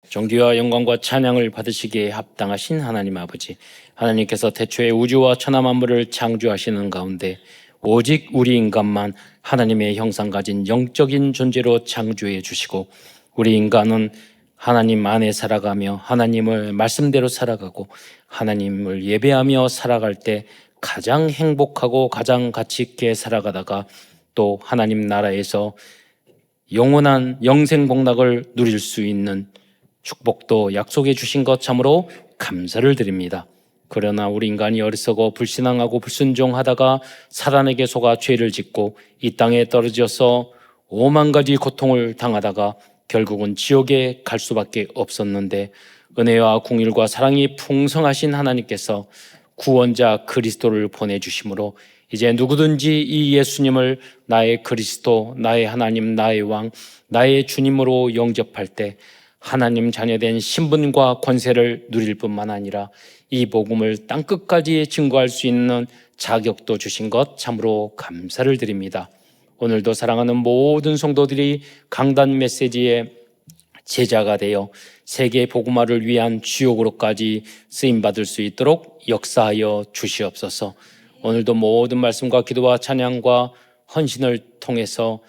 존귀와 영광과 찬양을 받으시기에 합당하신 하나님 아버지, 하나님께서 태초에 우주와 천하 만물을 창조하시는 가운데 오직 우리 인간만 하나님의 형상 가진 영적인 존재로 창조해 주시고, 우리 인간은 하나님 안에 살아가며 하나님을 말씀대로 살아가고 하나님을 예배하며 살아갈 때 가장 행복하고 가장 가치 있게 살아가다가 또 하나님 나라에서 영원한 영생복락을 누릴 수 있는 축복도 약속해 주신 것 참으로 감사를 드립니다. 그러나 우리 인간이 어리석어 불신앙하고 불순종하다가 사단에게 속아 죄를 짓고 이 땅에 떨어져서 오만 가지 고통을 당하다가 결국은 지옥에 갈 수밖에 없었는데, 은혜와 긍휼과 사랑이 풍성하신 하나님께서 구원자 그리스도를 보내주심으로 이제 누구든지 이 예수님을 나의 그리스도, 나의 하나님, 나의 왕, 나의 주님으로 영접할 때 하나님 자녀된 신분과 권세를 누릴 뿐만 아니라 이 복음을 땅끝까지 증거할 수 있는 자격도 주신 것 참으로 감사를 드립니다. 오늘도 사랑하는 모든 성도들이 강단 메시지의 제자가 되어 세계 복음화를 위한 주역으로까지 쓰임받을 수 있도록 역사하여 주시옵소서. 오늘도 모든 말씀과 기도와 찬양과 헌신을 통해서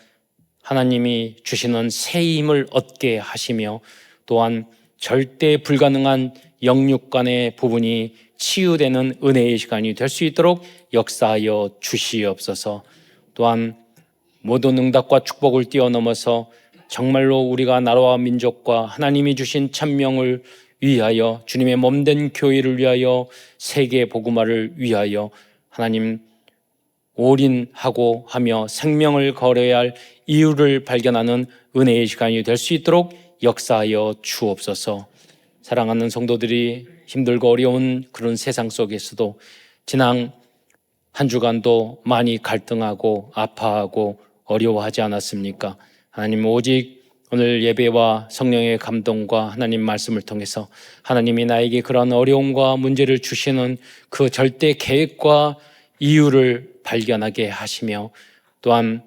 하나님이 주시는 새 힘을 얻게 하시며, 또한 절대 불가능한 영육 간의 부분이 치유되는 은혜의 시간이 될 수 있도록 역사하여 주시옵소서. 또한 모든 응답과 축복을 뛰어넘어서 정말로 우리가 나라와 민족과 하나님이 주신 천명을 위하여, 주님의 몸된 교회를 위하여, 세계 복음화를 위하여 하나님 올인하고 하며 생명을 걸어야 할 이유를 발견하는 은혜의 시간이 될 수 있도록 역사하여 주옵소서. 사랑하는 성도들이 힘들고 어려운 그런 세상 속에서도 지난 한 주간도 많이 갈등하고 아파하고 어려워하지 않았습니까? 하나님, 오직 오늘 예배와 성령의 감동과 하나님 말씀을 통해서 하나님이 나에게 그런 어려움과 문제를 주시는 그 절대 계획과 이유를 발견하게 하시며, 또한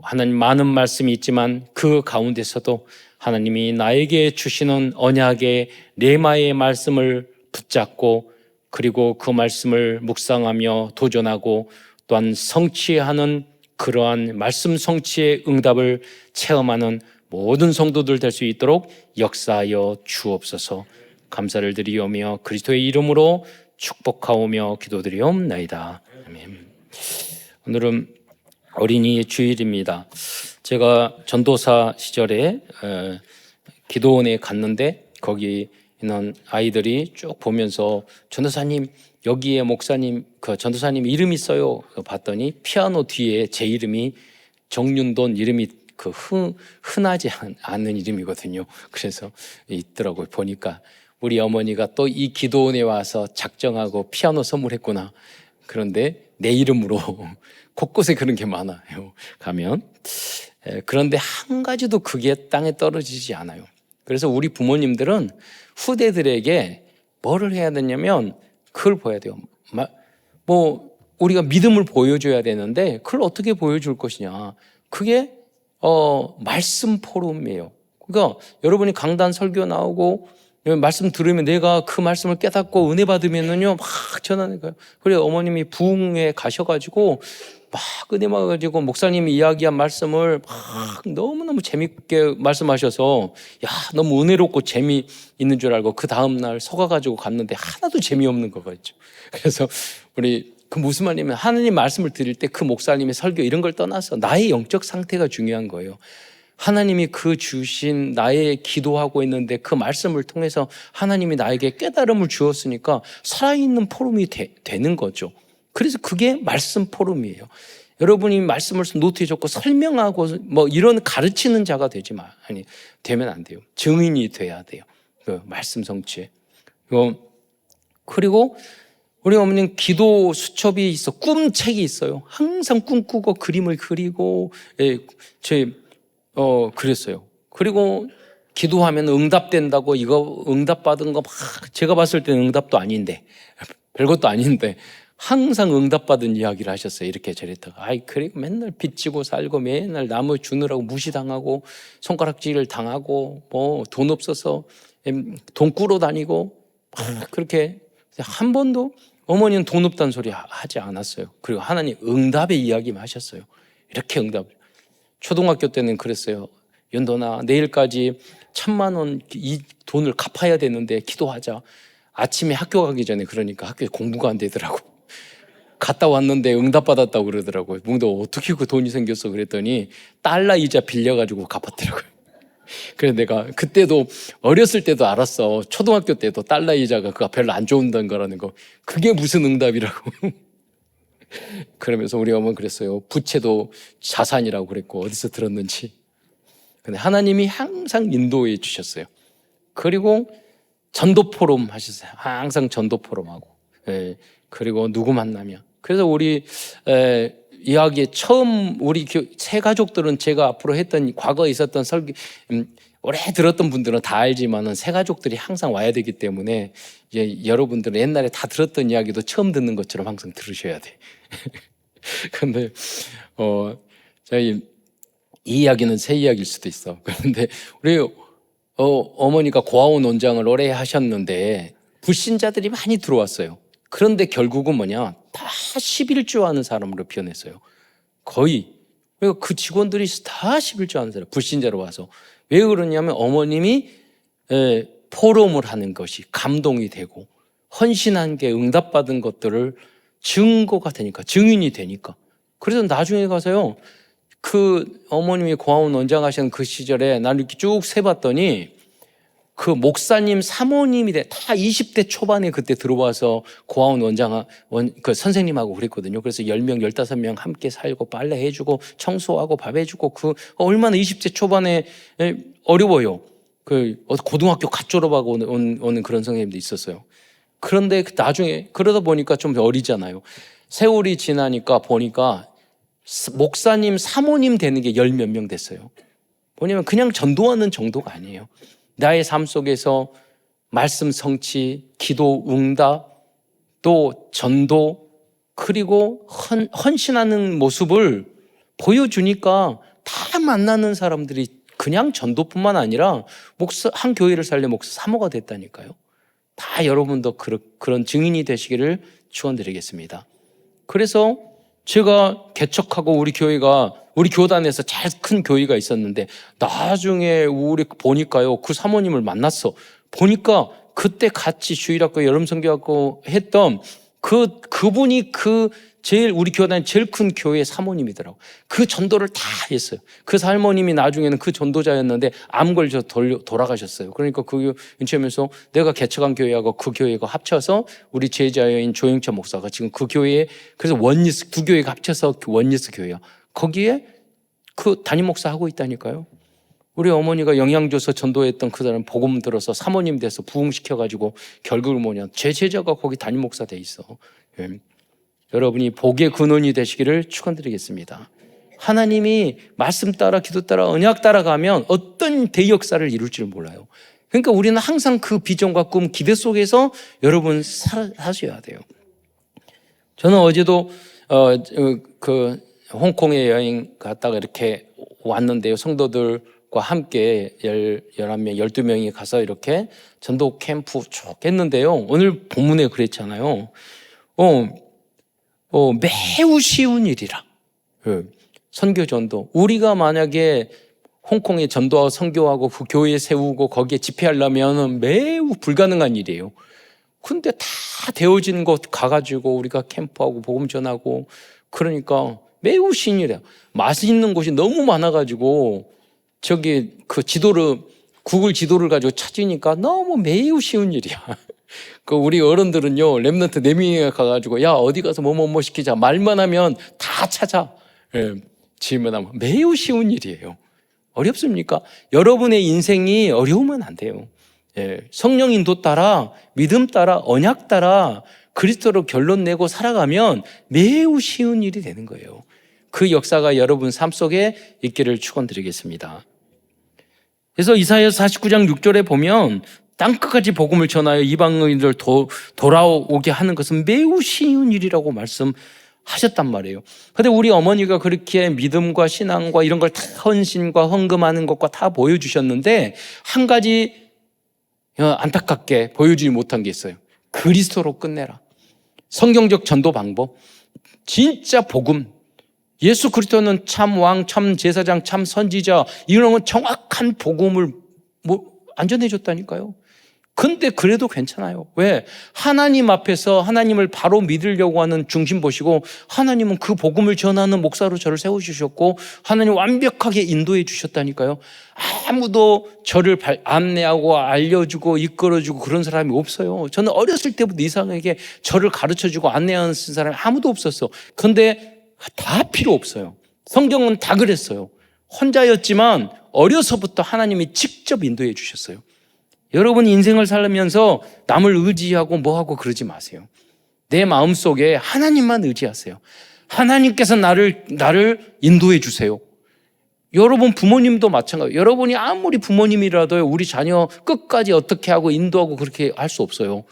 하나님 많은 말씀이 있지만 그 가운데서도 하나님이 나에게 주시는 언약의 레마의 말씀을 붙잡고, 그리고 그 말씀을 묵상하며 도전하고 또한 성취하는 그러한 말씀 성취의 응답을 체험하는 모든 성도들 될 수 있도록 역사하여 주옵소서. 감사를 드리오며 그리스도의 이름으로 축복하오며 기도드리옵나이다. 아멘. 오늘은 어린이 주일입니다. 제가 전도사 시절에 기도원에 갔는데 거기 있는 아이들이 쭉 보면서, 전도사님 여기에 목사님 그 전도사님 이름 있어요. 봤더니 피아노 뒤에 제 이름이, 정윤돈 이름이 그 흔하지 않는 이름이거든요. 그래서 있더라고요. 보니까 우리 어머니가 또 이 기도원에 와서 작정하고 피아노 선물했구나. 그런데 내 이름으로 곳곳에 그런 게 많아요. 가면. 그런데 한 가지도 그게 땅에 떨어지지 않아요. 그래서 우리 부모님들은 후대들에게 뭐를 해야 되냐면 그걸 보여야 돼요. 우리가 믿음을 보여줘야 되는데 그걸 어떻게 보여줄 것이냐. 그게 말씀 포럼이에요. 그러니까 여러분이 강단 설교 나오고 말씀 들으면 내가 그 말씀을 깨닫고 은혜 받으면은요 막 전하는 거예요. 그래 어머님이 부흥에 가셔가지고 막 은혜 받아가지고 목사님이 이야기한 말씀을 막 너무너무 재밌게 말씀하셔서 야 너무 은혜롭고 재미있는 줄 알고 그 다음날 속아가지고 갔는데 하나도 재미없는 거가 있죠. 그래서 우리 그 무슨 말이냐면 하나님 말씀을 드릴 때 그 목사님의 설교 이런 걸 떠나서 나의 영적 상태가 중요한 거예요. 하나님이 그 주신 나의 기도하고 있는데 그 말씀을 통해서 하나님이 나에게 깨달음을 주었으니까 살아있는 포럼이 되는 거죠. 그래서 그게 말씀 포럼이에요. 여러분이 말씀을 노트해줬고 설명하고 이런 가르치는 자가 되면 안 돼요. 증인이 돼야 돼요. 그 말씀 성취에. 그리고 우리 어머니는 기도 수첩이 있어, 꿈책이 있어요. 항상 꿈꾸고 그림을 그리고 그랬어요. 그리고 기도하면 응답된다고 이거 응답받은 거 막 제가 봤을 때는 응답도 아닌데 별것도 아닌데 항상 응답받은 이야기를 하셨어요. 이렇게 저랬다가. 아이, 그래, 맨날 빚지고 살고 맨날 나무 주느라고 무시당하고 손가락질을 당하고 뭐 돈 없어서 돈 꾸러 다니고 그렇게 한 번도 어머니는 돈 없다는 소리 하지 않았어요. 그리고 하나님 응답의 이야기만 하셨어요. 이렇게 응답. 초등학교 때는 그랬어요. 연도나 내일까지 1,000,000원 이 돈을 갚아야 되는데 기도하자. 아침에 학교 가기 전에 그러니까 학교에 공부가 안 되더라고. 갔다 왔는데 응답받았다고 그러더라고요. 너 어떻게 그 돈이 생겼어? 그랬더니 달러 이자 빌려가지고 갚았더라고요. 그래서 내가 그때도 어렸을 때도 알았어. 초등학교 때도 달러 이자가 그가 별로 안 좋은다는 거라는 거. 그게 무슨 응답이라고. 그러면서 우리 어머니 그랬어요. 부채도 자산이라고 그랬고 어디서 들었는지. 근데 하나님이 항상 인도해 주셨어요. 그리고 전도 포럼 하셨어요. 항상 전도 포럼하고. 그리고 누구 만나면. 그래서 우리 이야기에 처음 우리 새 가족들은 제가 앞으로 했던 과거에 있었던 설교 오래 들었던 분들은 다 알지만은 새 가족들이 항상 와야 되기 때문에 이제 여러분들은 옛날에 다 들었던 이야기도 처음 듣는 것처럼 항상 들으셔야 돼. 근데 저희 이 이야기는 새 이야기일 수도 있어. 그런데 우리 어머니가 고아원 원장을 오래 하셨는데 불신자들이 많이 들어왔어요. 그런데 결국은 뭐냐? 다 11조 하는 사람으로 표현했어요. 거의. 그러니까 그 직원들이 다 11조 하는 사람, 불신자로 와서. 왜 그러냐면 어머님이 포럼을 하는 것이 감동이 되고 헌신한 게 응답받은 것들을 증거가 되니까, 증인이 되니까. 그래서 나중에 가서요, 그 어머님이 고아원 원장 하시는 그 시절에 난 이렇게 쭉 세봤더니 그 목사님 사모님이 다 20대 초반에 그때 들어와서 고아원 원장, 그 선생님하고 그랬거든요. 그래서 10명, 15명 함께 살고 빨래 해주고 청소하고 밥 해주고 얼마나 20대 초반에 어려워요. 고등학교 갓 졸업하고 오는 그런 선생님도 있었어요. 그런데 나중에 그러다 보니까 좀 어리잖아요. 세월이 지나니까 보니까 목사님 사모님 되는 게 10몇 명 됐어요. 뭐냐면 그냥 전도하는 정도가 아니에요. 나의 삶 속에서 말씀 성취, 기도 응답, 또 전도, 그리고 헌신하는 모습을 보여주니까 다 만나는 사람들이 그냥 전도뿐만 아니라 한 교회를 살려 목사 사모가 됐다니까요. 다 여러분도 그런 증인이 되시기를 축원드리겠습니다. 그래서 제가 개척하고 우리 교단에서 잘 큰 교회가 있었는데 나중에 우리 보니까요, 그 사모님을 만났어. 보니까 그때 같이 주일학교 여름성교학교 했던 그분이 우리 교단의 제일 큰 교회 사모님이더라고. 그 전도를 다 했어요. 그 사모님이 나중에는 그 전도자였는데 암 걸려 돌아가셨어요. 그러니까 그 인천에서 내가 개척한 교회하고 그 교회가 합쳐서 우리 제자인 조영철 목사가 지금 그 교회에, 그래서 원리스 두 교회가 합쳐서 원리스 교회야. 거기에 그 담임 목사 하고 있다니까요. 우리 어머니가 영양 줘서 전도했던 그 사람 복음 들어서 사모님 돼서 부흥시켜가지고 결국은 뭐냐, 제 제자가 거기 담임 목사 돼 있어. 여러분이 복의 근원이 되시기를 축원드리겠습니다. 하나님이 말씀 따라 기도 따라 언약 따라가면 어떤 대역사를 이룰지를 몰라요. 그러니까 우리는 항상 그 비전과 꿈, 기대 속에서 여러분 사셔야 돼요. 저는 어제도 홍콩에 여행 갔다가 이렇게 왔는데요. 성도들과 함께 11명, 12명이 가서 이렇게 전도 캠프 쭉 했는데요. 오늘 본문에 그랬잖아요. 매우 쉬운 일이라. 선교 전도. 우리가 만약에 홍콩에 전도하고 선교하고 그 교회 세우고 거기에 집회하려면 매우 불가능한 일이에요. 근데 다 되어진 곳 가가지고 우리가 캠프하고 복음 전하고 그러니까 매우 쉬운 일이야. 맛있는 곳이 너무 많아가지고 구글 지도를 가지고 찾으니까 너무 매우 쉬운 일이야. 우리 어른들은요, 랩런트 4명이 가가지고, 야, 어디 가서 뭐 시키자. 말만 하면 다 찾아. 질문하면 매우 쉬운 일이에요. 어렵습니까? 여러분의 인생이 어려우면 안 돼요. 성령 인도 따라, 믿음 따라, 언약 따라, 그리스도로 결론 내고 살아가면 매우 쉬운 일이 되는 거예요. 그 역사가 여러분 삶 속에 있기를 축원드리겠습니다. 그래서 이사야 49장 6절에 보면 땅끝까지 복음을 전하여 이방인들 돌아오게 하는 것은 매우 쉬운 일이라고 말씀하셨단 말이에요. 그런데 우리 어머니가 그렇게 믿음과 신앙과 이런 걸 다 헌신과 헌금하는 것과 다 보여주셨는데 한 가지 안타깝게 보여주지 못한 게 있어요. 그리스도로 끝내라. 성경적 전도 방법, 진짜 복음, 예수 그리스도는 참 왕, 참 제사장, 참 선지자, 이런 건 정확한 복음을 안 전해줬다니까요. 근데 그래도 괜찮아요. 왜? 하나님 앞에서 하나님을 바로 믿으려고 하는 중심 보시고 하나님은 그 복음을 전하는 목사로 저를 세워주셨고 하나님 완벽하게 인도해 주셨다니까요. 아무도 저를 안내하고 알려주고 이끌어주고 그런 사람이 없어요. 저는 어렸을 때부터 이상하게 저를 가르쳐주고 안내하는 사람이 아무도 없었어. 근데 다 필요 없어요. 성경은 다 그랬어요. 혼자였지만 어려서부터 하나님이 직접 인도해 주셨어요. 여러분 인생을 살면서 남을 의지하고 뭐하고 그러지 마세요. 내 마음속에 하나님만 의지하세요. 하나님께서 나를 인도해 주세요. 여러분 부모님도 마찬가지예요. 여러분이 아무리 부모님이라도 우리 자녀 끝까지 어떻게 하고 인도하고 그렇게 할 수 없어요.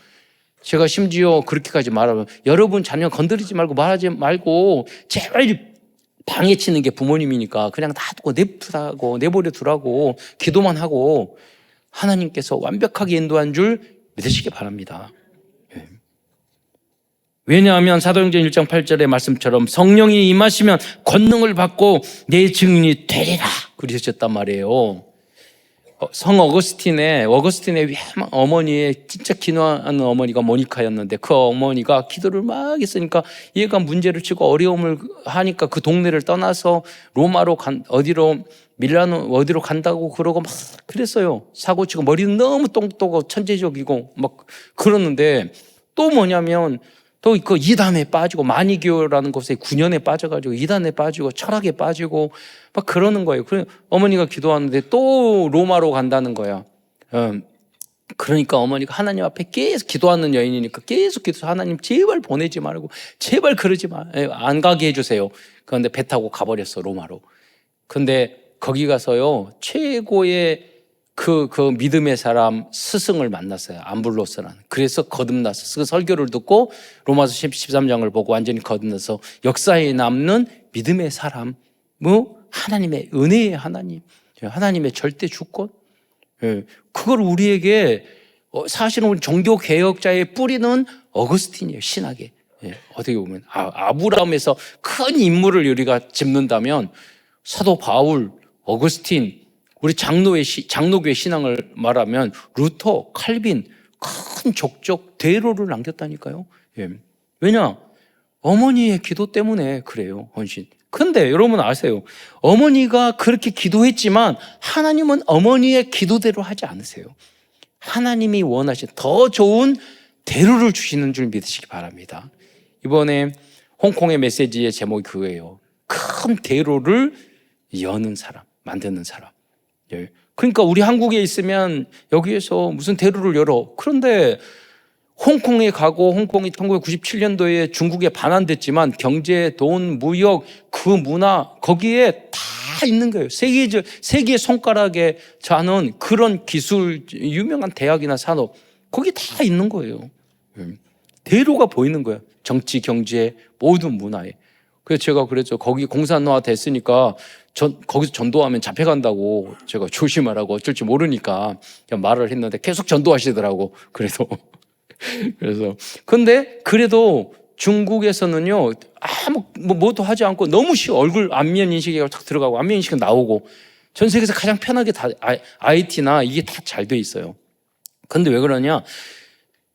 제가 심지어 그렇게까지 말하면 여러분 자녀 건드리지 말고 말하지 말고 제발 방해 치는 게 부모님이니까 그냥 놔두고 내버려 두라고 기도만 하고 하나님께서 완벽하게 인도한 줄 믿으시기 바랍니다. 왜냐하면 사도행전 1장 8절의 말씀처럼 성령이 임하시면 권능을 받고 내 증인이 되리라 그러셨단 말이에요. 성 어거스틴의 위대한 어머니의 진짜 기도하는 어머니가 모니카였는데 그 어머니가 기도를 막 했으니까 얘가 문제를 치고 어려움을 하니까 그 동네를 떠나서 로마로 밀라노 어디로 간다고 그러고 막 그랬어요. 사고 치고 머리는 너무 똑똑하고 천재적이고 막 그러는데 또 뭐냐면 또 그 이단에 빠지고 마니교라는 곳에 9년에 빠져가지고 이단에 빠지고 철학에 빠지고 막 그러는 거예요. 그래 어머니가 기도하는데 또 로마로 간다는 거야. 그러니까 어머니가 하나님 앞에 계속 기도하는 여인이니까 계속 기도해서 하나님 제발 보내지 말고 제발 그러지 마. 안 가게 해주세요. 그런데 배 타고 가버렸어 로마로. 근데 거기 가서요 최고의 그 믿음의 사람 스승을 만났어요. 암블로스라는. 그래서 거듭나서 그 설교를 듣고 로마서 13장을 보고 완전히 거듭나서 역사에 남는 믿음의 사람, 하나님의 은혜의 하나님, 하나님의 절대 주권. 그걸 우리에게 사실은 우리 종교 개혁자의 뿌리는 어거스틴이에요. 신학에. 어떻게 보면 아브라함에서 큰 인물을 우리가 짚는다면 사도 바울, 어거스틴, 우리 장로교의 신앙을 말하면 루터, 칼빈 큰 족적 대로를 남겼다니까요. 왜냐? 어머니의 기도 때문에 그래요. 헌신. 근데 여러분 아세요? 어머니가 그렇게 기도했지만 하나님은 어머니의 기도대로 하지 않으세요. 하나님이 원하신 더 좋은 대로를 주시는 줄 믿으시기 바랍니다. 이번에 홍콩의 메시지의 제목이 그거예요. 큰 대로를 여는 사람, 만드는 사람. 그러니까 우리 한국에 있으면 여기에서 무슨 대로를 열어. 그런데 홍콩에 가고 홍콩이 1997년도에 중국에 반환됐지만 경제, 돈, 무역, 그 문화 거기에 다 있는 거예요. 세계의 손가락에 자는 그런 기술, 유명한 대학이나 산업 거기 다 있는 거예요. 대로가 보이는 거예요. 정치, 경제, 모든 문화에. 그래서 제가 그랬죠. 거기 공산화 됐으니까 거기서 전도하면 잡혀간다고 제가 조심하라고 어쩔 줄 모르니까 그냥 말을 했는데 계속 전도하시더라고. 그래서 근데 그래도 중국에서는요 뭐도 하지 않고 너무 얼굴 안면 인식이 탁 들어가고 안면 인식이 나오고 전 세계에서 가장 편하게 다 IT나 이게 다 잘 돼 있어요. 근데 왜 그러냐?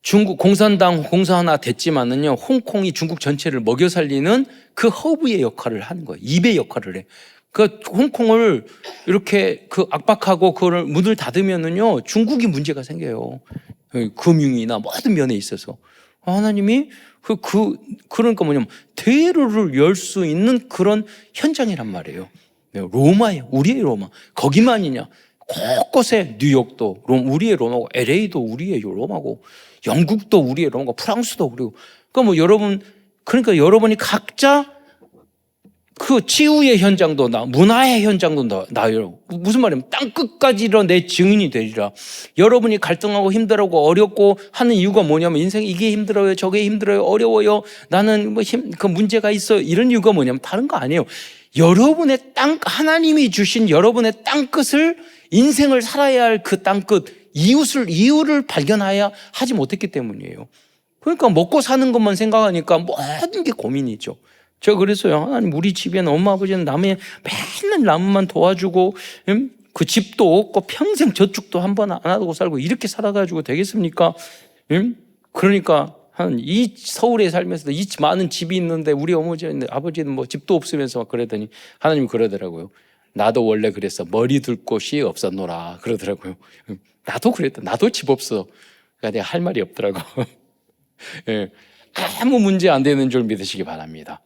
중국 공산당 공산화 됐지만은요 홍콩이 중국 전체를 먹여 살리는 그 허브의 역할을 하는 거예요. 입의 역할을 해. 그 홍콩을 이렇게 압박하고 그걸 문을 닫으면은요 중국이 문제가 생겨요. 금융이나 모든 면에 있어서 하나님이 그러니까 뭐냐면 대로를 열 수 있는 그런 현장이란 말이에요. 로마예요. 우리의 로마. 거기만이냐? 곳곳에 뉴욕도 우리의 로마고 LA도 우리의 로마고 영국도 우리의 로마고 프랑스도 우리고. 그러니까 여러분이 각자 그 치유의 현장도 문화의 현장도 나요. 무슨 말이냐면 땅끝까지로 내 증인이 되리라. 여러분이 갈등하고 힘들고 어렵고 하는 이유가 뭐냐면 인생 이게 힘들어요, 저게 힘들어요, 어려워요, 나는 그 문제가 있어요, 이런 이유가 뭐냐면 다른 거 아니에요. 여러분의 하나님이 주신 여러분의 땅끝을, 인생을 살아야 할 그 땅끝, 이유를 발견해야 하지 못했기 때문이에요. 그러니까 먹고 사는 것만 생각하니까 모든 게 고민이죠. 제가 그랬어요. 하나님, 우리 집에는 엄마 아버지는 맨날 남만 도와주고 그 집도 없고 평생 저축도 한 번 안 하고 살고 이렇게 살아가지고 되겠습니까? 그러니까 이 서울에 살면서도 이 많은 집이 있는데 우리 아버지는 뭐 집도 없으면서 막 그러더니 하나님이 그러더라고요. 나도 원래 그랬어. 머리 둘 곳이 없었노라 그러더라고요. 나도 그랬다. 나도 집 없어. 그러니까 내가 할 말이 없더라고. 예, 아무 문제 안 되는 줄 믿으시기 바랍니다.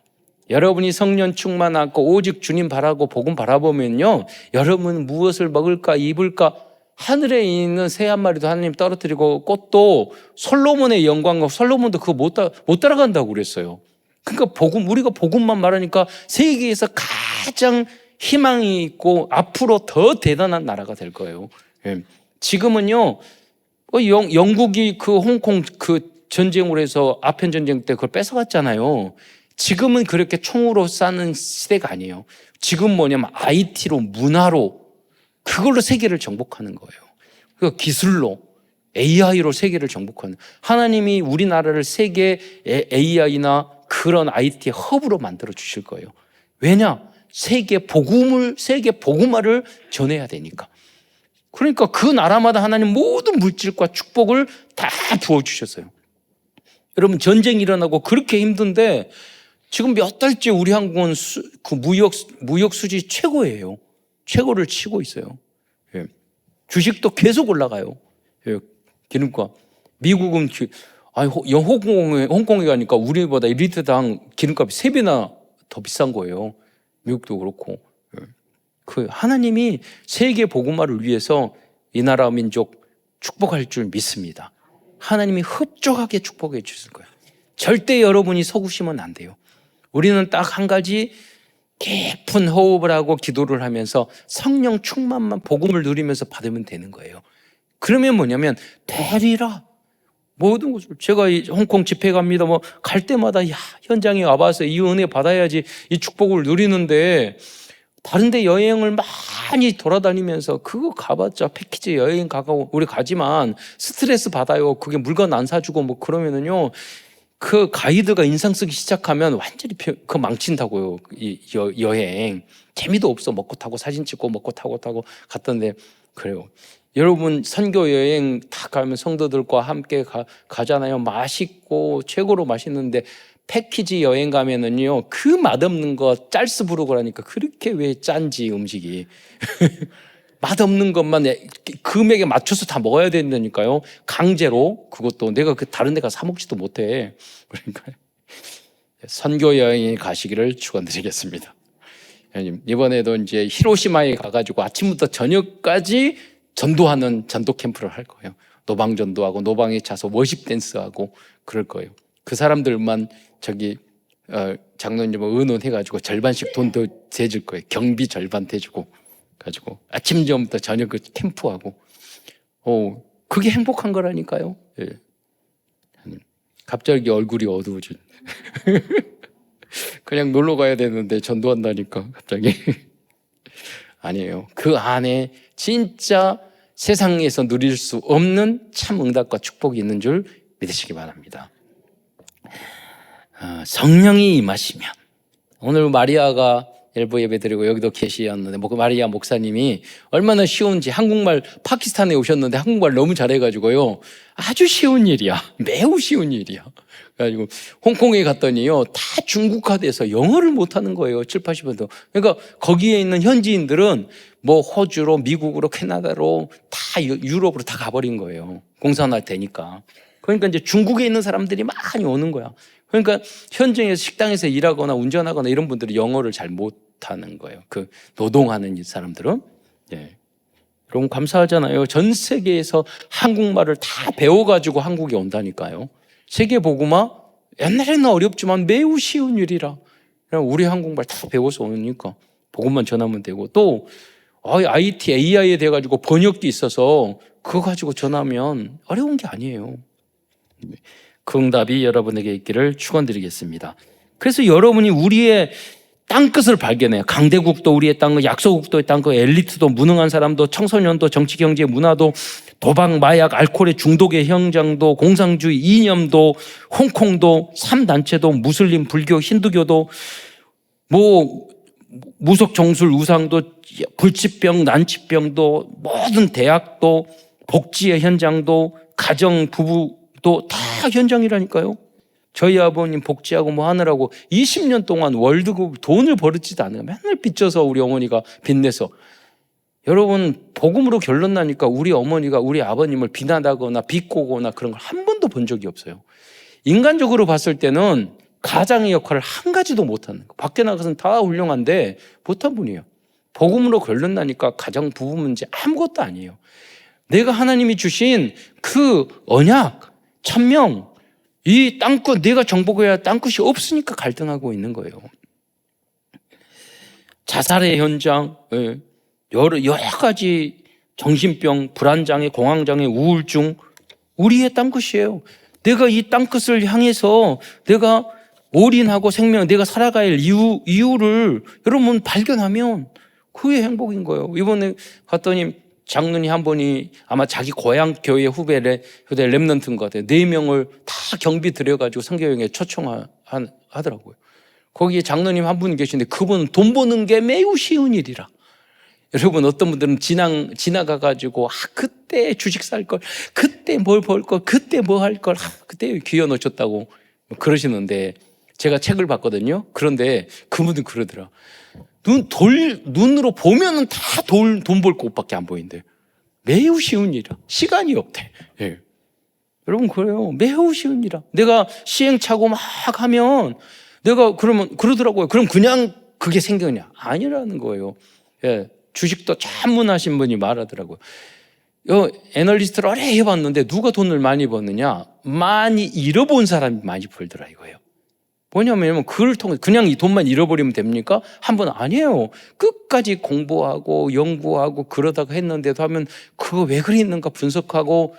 여러분이 성령 충만하고 오직 주님 바라고 복음 바라보면요, 여러분 무엇을 먹을까 입을까, 하늘에 있는 새 한 마리도 하나님 떨어뜨리고 꽃도 솔로몬의 영광과 솔로몬도 그거 못 따라간다고 그랬어요. 그러니까 우리가 복음만 말하니까 세계에서 가장 희망이 있고 앞으로 더 대단한 나라가 될 거예요. 예. 지금은요, 영국이 그 홍콩 그 전쟁으로 해서 아편 전쟁 때 그걸 뺏어갔잖아요. 지금은 그렇게 총으로 싸는 시대가 아니에요. 지금 뭐냐면 IT로, 문화로, 그걸로 세계를 정복하는 거예요. 그 기술로, AI로 세계를 정복하는. 하나님이 우리나라를 세계 AI나 그런 IT 허브로 만들어 주실 거예요. 왜냐? 세계 복음화를 전해야 되니까. 그러니까 그 나라마다 하나님 모든 물질과 축복을 다 부어주셨어요. 여러분, 전쟁이 일어나고 그렇게 힘든데 지금 몇 달째 우리 한국은 그 무역 수지 최고예요. 최고를 치고 있어요. 예. 주식도 계속 올라가요. 예. 기름값. 미국은 홍콩에 가니까 우리보다 리터당 기름값이 3배나 더 비싼 거예요. 미국도 그렇고. 예. 그 하나님이 세계 복음화를 위해서 이 나라 민족 축복할 줄 믿습니다. 하나님이 흡족하게 축복해 주실 거예요. 절대 여러분이 속으시면 안 돼요. 우리는 딱 한 가지 깊은 호흡을 하고 기도를 하면서 성령 충만만 복음을 누리면서 받으면 되는 거예요. 그러면 뭐냐면 되리라. 모든 것을 제가 홍콩 집회 갑니다. 갈 때마다 현장에 와봐서 이 은혜 받아야지 이 축복을 누리는데 다른 데 여행을 많이 돌아다니면서 그거 가봤자 패키지 여행 가고 우리 가지만 스트레스 받아요. 그게 물건 안 사주고 그러면은요, 그 가이드가 인상 쓰기 시작하면 완전히 망친다고요. 이 여행 재미도 없어. 먹고 타고 사진 찍고 먹고 타고 갔던데 그래요. 여러분 선교 여행 다 가면 성도들과 함께 가잖아요. 맛있고 최고로 맛있는데 패키지 여행 가면은요, 그 맛없는 거 짤스 부르고 그러니까 그렇게 왜 짠지 음식이. 맛없는 것만 금액에 맞춰서 다 먹어야 된다니까요. 강제로. 그것도 내가 다른 데 가서 사 먹지도 못해. 그러니까 선교 여행에 가시기를 축원드리겠습니다. 이번에도 이제 히로시마에 가가지고 아침부터 저녁까지 전도하는 전도 캠프를 할 거예요. 노방 전도하고 노방에 차서 워십 댄스하고 그럴 거예요. 그 사람들만 장로님 의논해가지고 절반씩 돈 더 대줄 거예요. 경비 절반 대주고 가지고 아침 전부터 저녁 그 캠프하고. 그게 행복한 거라니까요. 예. 갑자기 얼굴이 어두워진. 그냥 놀러 가야 되는데 전도한다니까 갑자기. 아니에요. 그 안에 진짜 세상에서 누릴 수 없는 참 응답과 축복이 있는 줄 믿으시기 바랍니다. 성령이 임하시면, 오늘 마리아가 일부 예배 드리고 여기도 계시었는데 마리아 목사님이 얼마나 쉬운지, 한국말 파키스탄에 오셨는데 한국말 너무 잘해가지고요, 아주 쉬운 일이야. 매우 쉬운 일이야. 그래가지고 홍콩에 갔더니요, 다 중국화돼서 영어를 못하는 거예요. 7, 80%. 그러니까 거기에 있는 현지인들은 호주로, 미국으로, 캐나다로, 다 유럽으로 다 가버린 거예요. 공산화 되니까. 그러니까 이제 중국에 있는 사람들이 많이 오는 거야. 그러니까 현장에서 식당에서 일하거나 운전하거나 이런 분들이 영어를 잘 못하는 거예요. 그 노동하는 사람들은. 예. 여러분 감사하잖아요. 전 세계에서 한국말을 다 배워가지고 한국에 온다니까요. 세계 복음화 옛날에는 어렵지만 매우 쉬운 일이라. 그냥 우리 한국말 다 배워서 오니까 복음만 전하면 되고, 또 IT, AI에 돼가지고 번역기 있어서 그거 가지고 전하면 어려운 게 아니에요. 그 응답이 여러분에게 있기를 축원드리겠습니다. 그래서 여러분이 우리의 땅끝을 발견해요. 강대국도 우리의 땅, 약소국도의 땅, 엘리트도, 무능한 사람도, 청소년도, 정치, 경제, 문화도, 도박, 마약, 알코올의 중독의 현장도, 공산주의, 이념도, 홍콩도, 3단체도, 무슬림, 불교, 힌두교도, 무속 정술, 우상도, 불치병, 난치병도, 모든 대학도, 복지의 현장도, 가정, 부부도 다 현장이라니까요. 저희 아버님 복지하고 뭐 하느라고 20년 동안 월드컵 돈을 벌었지도 않아요. 맨날 빚져서 우리 어머니가 빚내서. 여러분, 복음으로 결론 나니까 우리 어머니가 우리 아버님을 비난하거나 비꼬거나 그런 걸 한 번도 본 적이 없어요. 인간적으로 봤을 때는 가장의 역할을 한 가지도 못하는 거. 밖에 나가서는 다 훌륭한데 못한 분이에요. 복음으로 결론 나니까 가정 부부 문제 아무것도 아니에요. 내가 하나님이 주신 그 언약, 천명, 이 땅끝, 내가 정복해야 땅끝이 없으니까 갈등하고 있는 거예요. 자살의 현장, 여러 가지 정신병, 불안장애, 공황장애, 우울증, 우리의 땅끝이에요. 내가 이 땅끝을 향해서 내가 올인하고 내가 살아갈 이유를 여러분 발견하면 그게 행복인 거예요. 이번에 갔더니 장로님 한 분이 아마 자기 고향 교회 후배 랩런트인 것 같아요. 4명을 다 경비 들여가지고 선교여행에 초청하더라고요. 거기에 장로님 한 분 계신데 그분은 돈 버는 게 매우 쉬운 일이라. 여러분, 어떤 분들은 지나가가지고 그때 주식 살 걸, 그때 뭘 벌 걸, 그때 뭐 할 걸, 그때 기어 놓쳤다고 그러시는데 제가 책을 봤거든요. 그런데 그분은 그러더라. 눈으로 보면은 다 돈 벌 곳밖에 안 보인대. 매우 쉬운 일이라. 시간이 없대. 예. 여러분, 그래요. 매우 쉬운 일이라. 내가 시행착오 막 하면 내가 그러더라고요. 그럼 그냥 그게 생겼냐? 아니라는 거예요. 예. 주식도 전문하신 분이 말하더라고요. 애널리스트를 오래 해봤는데 누가 돈을 많이 버느냐? 많이 잃어본 사람이 많이 벌더라 이거예요. 뭐냐면 그걸 통해 그냥 이 돈만 잃어버리면 됩니까? 한 번 아니에요. 끝까지 공부하고 연구하고 그러다가 했는데도 하면 그거 왜 그랬는가 분석하고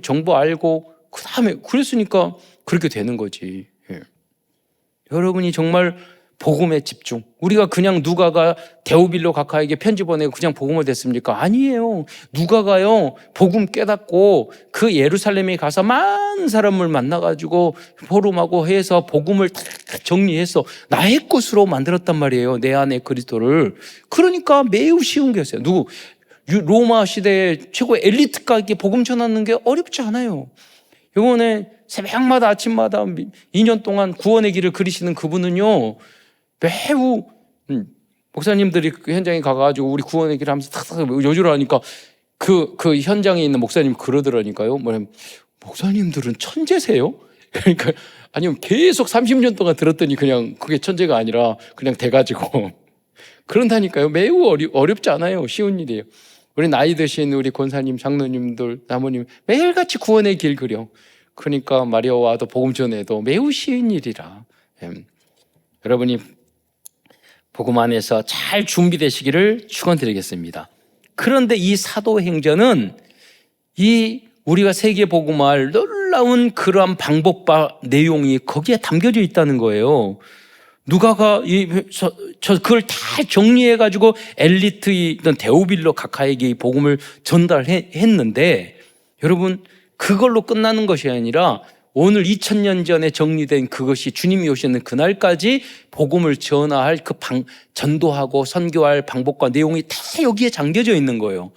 정보 알고 그 다음에 그랬으니까 그렇게 되는 거지. 예. 여러분이 정말 복음에 집중. 우리가 그냥 누가가 데오빌로 각하에게 편지 보내고 그냥 복음을 됐습니까? 아니에요. 누가가요 복음 깨닫고 그 예루살렘에 가서 많은 사람을 만나가지고 포럼하고 해서 복음을 다 정리해서 나의 것으로 만들었단 말이에요. 내 안에 그리스도를. 그러니까 매우 쉬운 거였어요. 로마 시대의 최고의 엘리트가에게 복음 전하는 게 어렵지 않아요. 이번에 새벽마다 아침마다 2년 동안 구원의 길을 그리시는 그분은요 매우 목사님들이 그 현장에 가가지고 우리 구원의 길 하면서 탁탁 요주를 하니까 그 현장에 있는 목사님 그러더라니까요. 목사님들은 천재세요? 그러니까 아니면 계속 30년 동안 들었더니 그냥 그게 천재가 아니라 그냥 돼가지고 그런다니까요. 매우 어렵지 않아요. 쉬운 일이에요. 우리 나이 드신 우리 권사님, 장로님들, 나무님 매일같이 구원의 길 그려. 그러니까 마리아와도 복음 전해도 매우 쉬운 일이라. 여러분이 복음 안에서 잘 준비되시기를 축원드리겠습니다. 그런데 이 사도행전은 우리가 세계 복음할 놀라운 그러한 방법과 내용이 거기에 담겨져 있다는 거예요. 누가가 그걸 다 정리해가지고 엘리트이던 데오빌로 각하에게 이 복음을 전달했는데 여러분 그걸로 끝나는 것이 아니라 오늘 2000년 전에 정리된 그것이 주님이 오시는 그날까지 복음을 전할 전도하고 선교할 방법과 내용이 다 여기에 잠겨져 있는 거예요.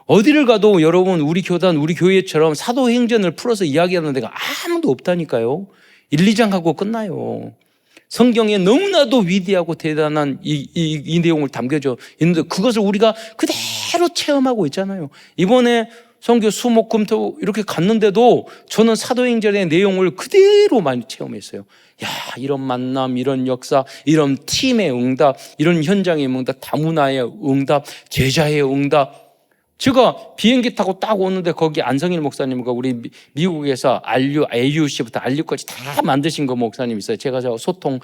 어디를 가도 여러분 우리 교단, 우리 교회처럼 사도행전을 풀어서 이야기하는 데가 아무도 없다니까요. 1, 2장 하고 끝나요. 성경에 너무나도 위대하고 대단한 이 내용을 담겨져 있는데 그것을 우리가 그대로 체험하고 있잖아요. 이번에 선교 수목 금토 이렇게 갔는데도 저는 사도행전의 내용을 그대로 많이 체험했어요. 이런 만남, 이런 역사, 이런 팀의 응답, 이런 현장의 응답, 다문화의 응답, 제자의 응답 제가 비행기 타고 딱 오는데 거기 안성일 목사님과 우리 미국에서 AUC부터 RU까지 다 만드신 그 목사님 있어요. 제가 저 소통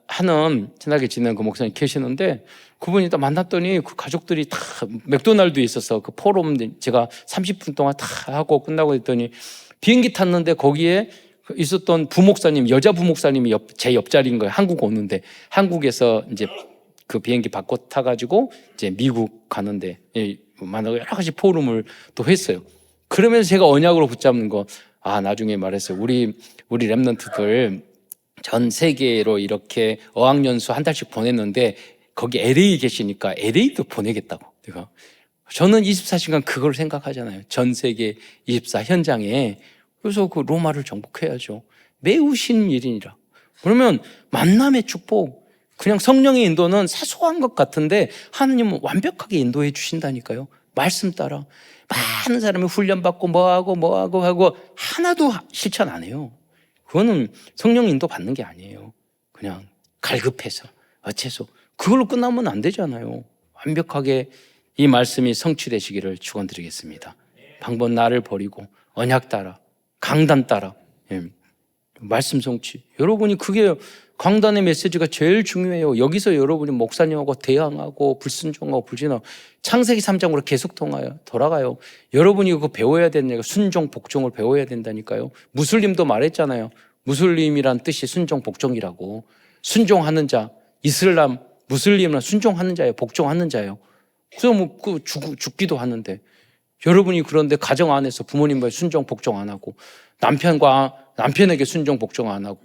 하는 친하게 지내는 그 목사님 계시는데 그분이 딱 만났더니 그 가족들이 다 맥도날드에 있어서 그 포럼 제가 30분 동안 다 하고 끝나고 했더니 비행기 탔는데 거기에 있었던 부목사님, 여자 부목사님이 제 옆자리인 거예요. 한국 오는데 한국에서 이제 그 비행기 바꿔 타가지고 이제 미국 가는데 만나고 여러 가지 포럼을 또 했어요. 그러면서 제가 언약으로 붙잡는 거, 나중에 말했어요. 우리 랩런트들 전 세계로 이렇게 어학연수 한 달씩 보냈는데 거기 LA 계시니까 LA도 보내겠다고. 내가 저는 24시간 그걸 생각하잖아요. 전 세계 24 현장에. 그래서 그 로마를 정복해야죠. 매우 쉬운 일이니라. 그러면 만남의 축복, 그냥 성령의 인도는 사소한 것 같은데 하느님은 완벽하게 인도해 주신다니까요. 말씀 따라 많은 사람이 훈련받고 뭐하고 하고 하나도 실천 안 해요. 그거는 성령 인도 받는 게 아니에요. 그냥 갈급해서 어째서 그걸로 끝나면 안 되잖아요. 완벽하게 이 말씀이 성취되시기를 축원드리겠습니다. 방법 나를 버리고 언약 따라 강단 따라 말씀 성취. 여러분이 그게 강단의 메시지가 제일 중요해요. 여기서 여러분이 목사님하고 대항하고 불순종하고 불신하고 창세기 3장으로 계속 돌아가요. 여러분이 그거 배워야 되는 순종 복종을 배워야 된다니까요. 무슬림도 말했잖아요. 무슬림이란 뜻이 순종 복종이라고. 순종하는 자, 이슬람 무슬림은 순종하는 자예요. 복종하는 자예요. 그래서 뭐 죽기도 하는데 여러분이 그런데 가정 안에서 부모님과 순종 복종 안 하고 남편에게 순종 복종 안 하고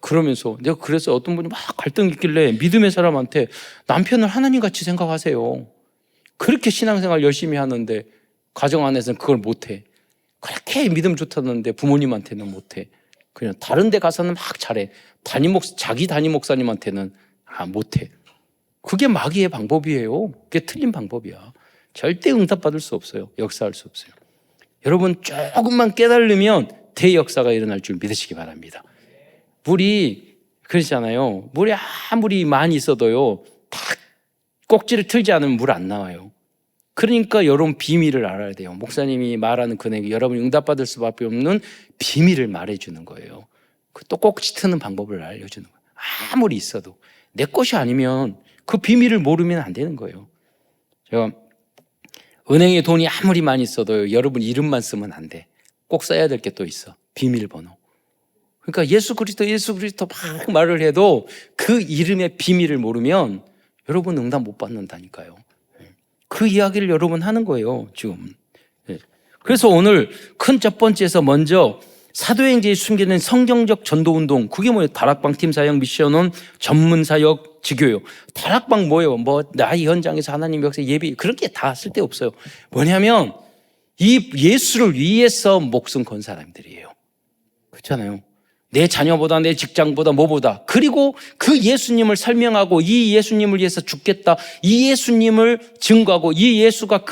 그러면서 내가 그래서 어떤 분이 막 갈등 있길래 믿음의 사람한테 남편을 하나님같이 생각하세요. 그렇게 신앙생활 열심히 하는데 가정 안에서는 그걸 못해. 그렇게 믿음 좋다는데 부모님한테는 못해. 그냥 다른 데 가서는 막 잘해. 자기 담임 목사님한테는 못해. 그게 마귀의 방법이에요. 그게 틀린 방법이야. 절대 응답받을 수 없어요. 역사할 수 없어요. 여러분 조금만 깨달으면 대역사가 일어날 줄 믿으시기 바랍니다. 물이 그러잖아요. 물이 아무리 많이 있어도요. 딱 꼭지를 틀지 않으면 물 안 나와요. 그러니까 여러분 비밀을 알아야 돼요. 목사님이 말하는 금액이 여러분이 응답받을 수밖에 없는 비밀을 말해주는 거예요. 또 꼭지 트는 방법을 알려주는 거예요. 아무리 있어도 내 것이 아니면 그 비밀을 모르면 안 되는 거예요. 제가 은행에 돈이 아무리 많이 있어도 여러분 이름만 쓰면 안 돼. 꼭 써야 될 게 또 있어. 비밀번호. 그러니까 예수 그리스도 막 말을 해도 그 이름의 비밀을 모르면 여러분 응답 못 받는다니까요. 그 이야기를 여러분 하는 거예요, 지금. 그래서 오늘 큰 첫 번째에서 먼저 사도행전에 숨겨진 성경적 전도운동, 그게 뭐예요? 다락방 팀 사역, 미션원, 전문 사역, 지교요. 다락방 뭐예요? 나의 현장에서 하나님 역사 예비, 그런 게 다 쓸데없어요. 뭐냐면 이 예수를 위해서 목숨 건 사람들이에요. 그렇잖아요. 내 자녀보다 내 직장보다 뭐보다, 그리고 그 예수님을 설명하고 이 예수님을 위해서 죽겠다, 이 예수님을 증거하고 이 예수가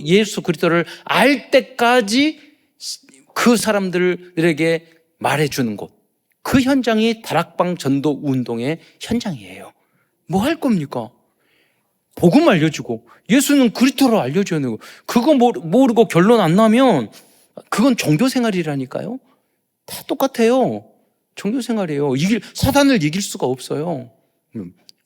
예수 그리스도를 알 때까지 그 사람들에게 말해주는 곳, 그 현장이 다락방 전도 운동의 현장이에요. 뭐 할 겁니까? 복음 알려주고 예수는 그리스도로 알려줘야 되고, 그거 모르고 결론 안 나면 그건 종교생활이라니까요. 다 똑같아요. 종교생활이에요. 사단을 이길 수가 없어요.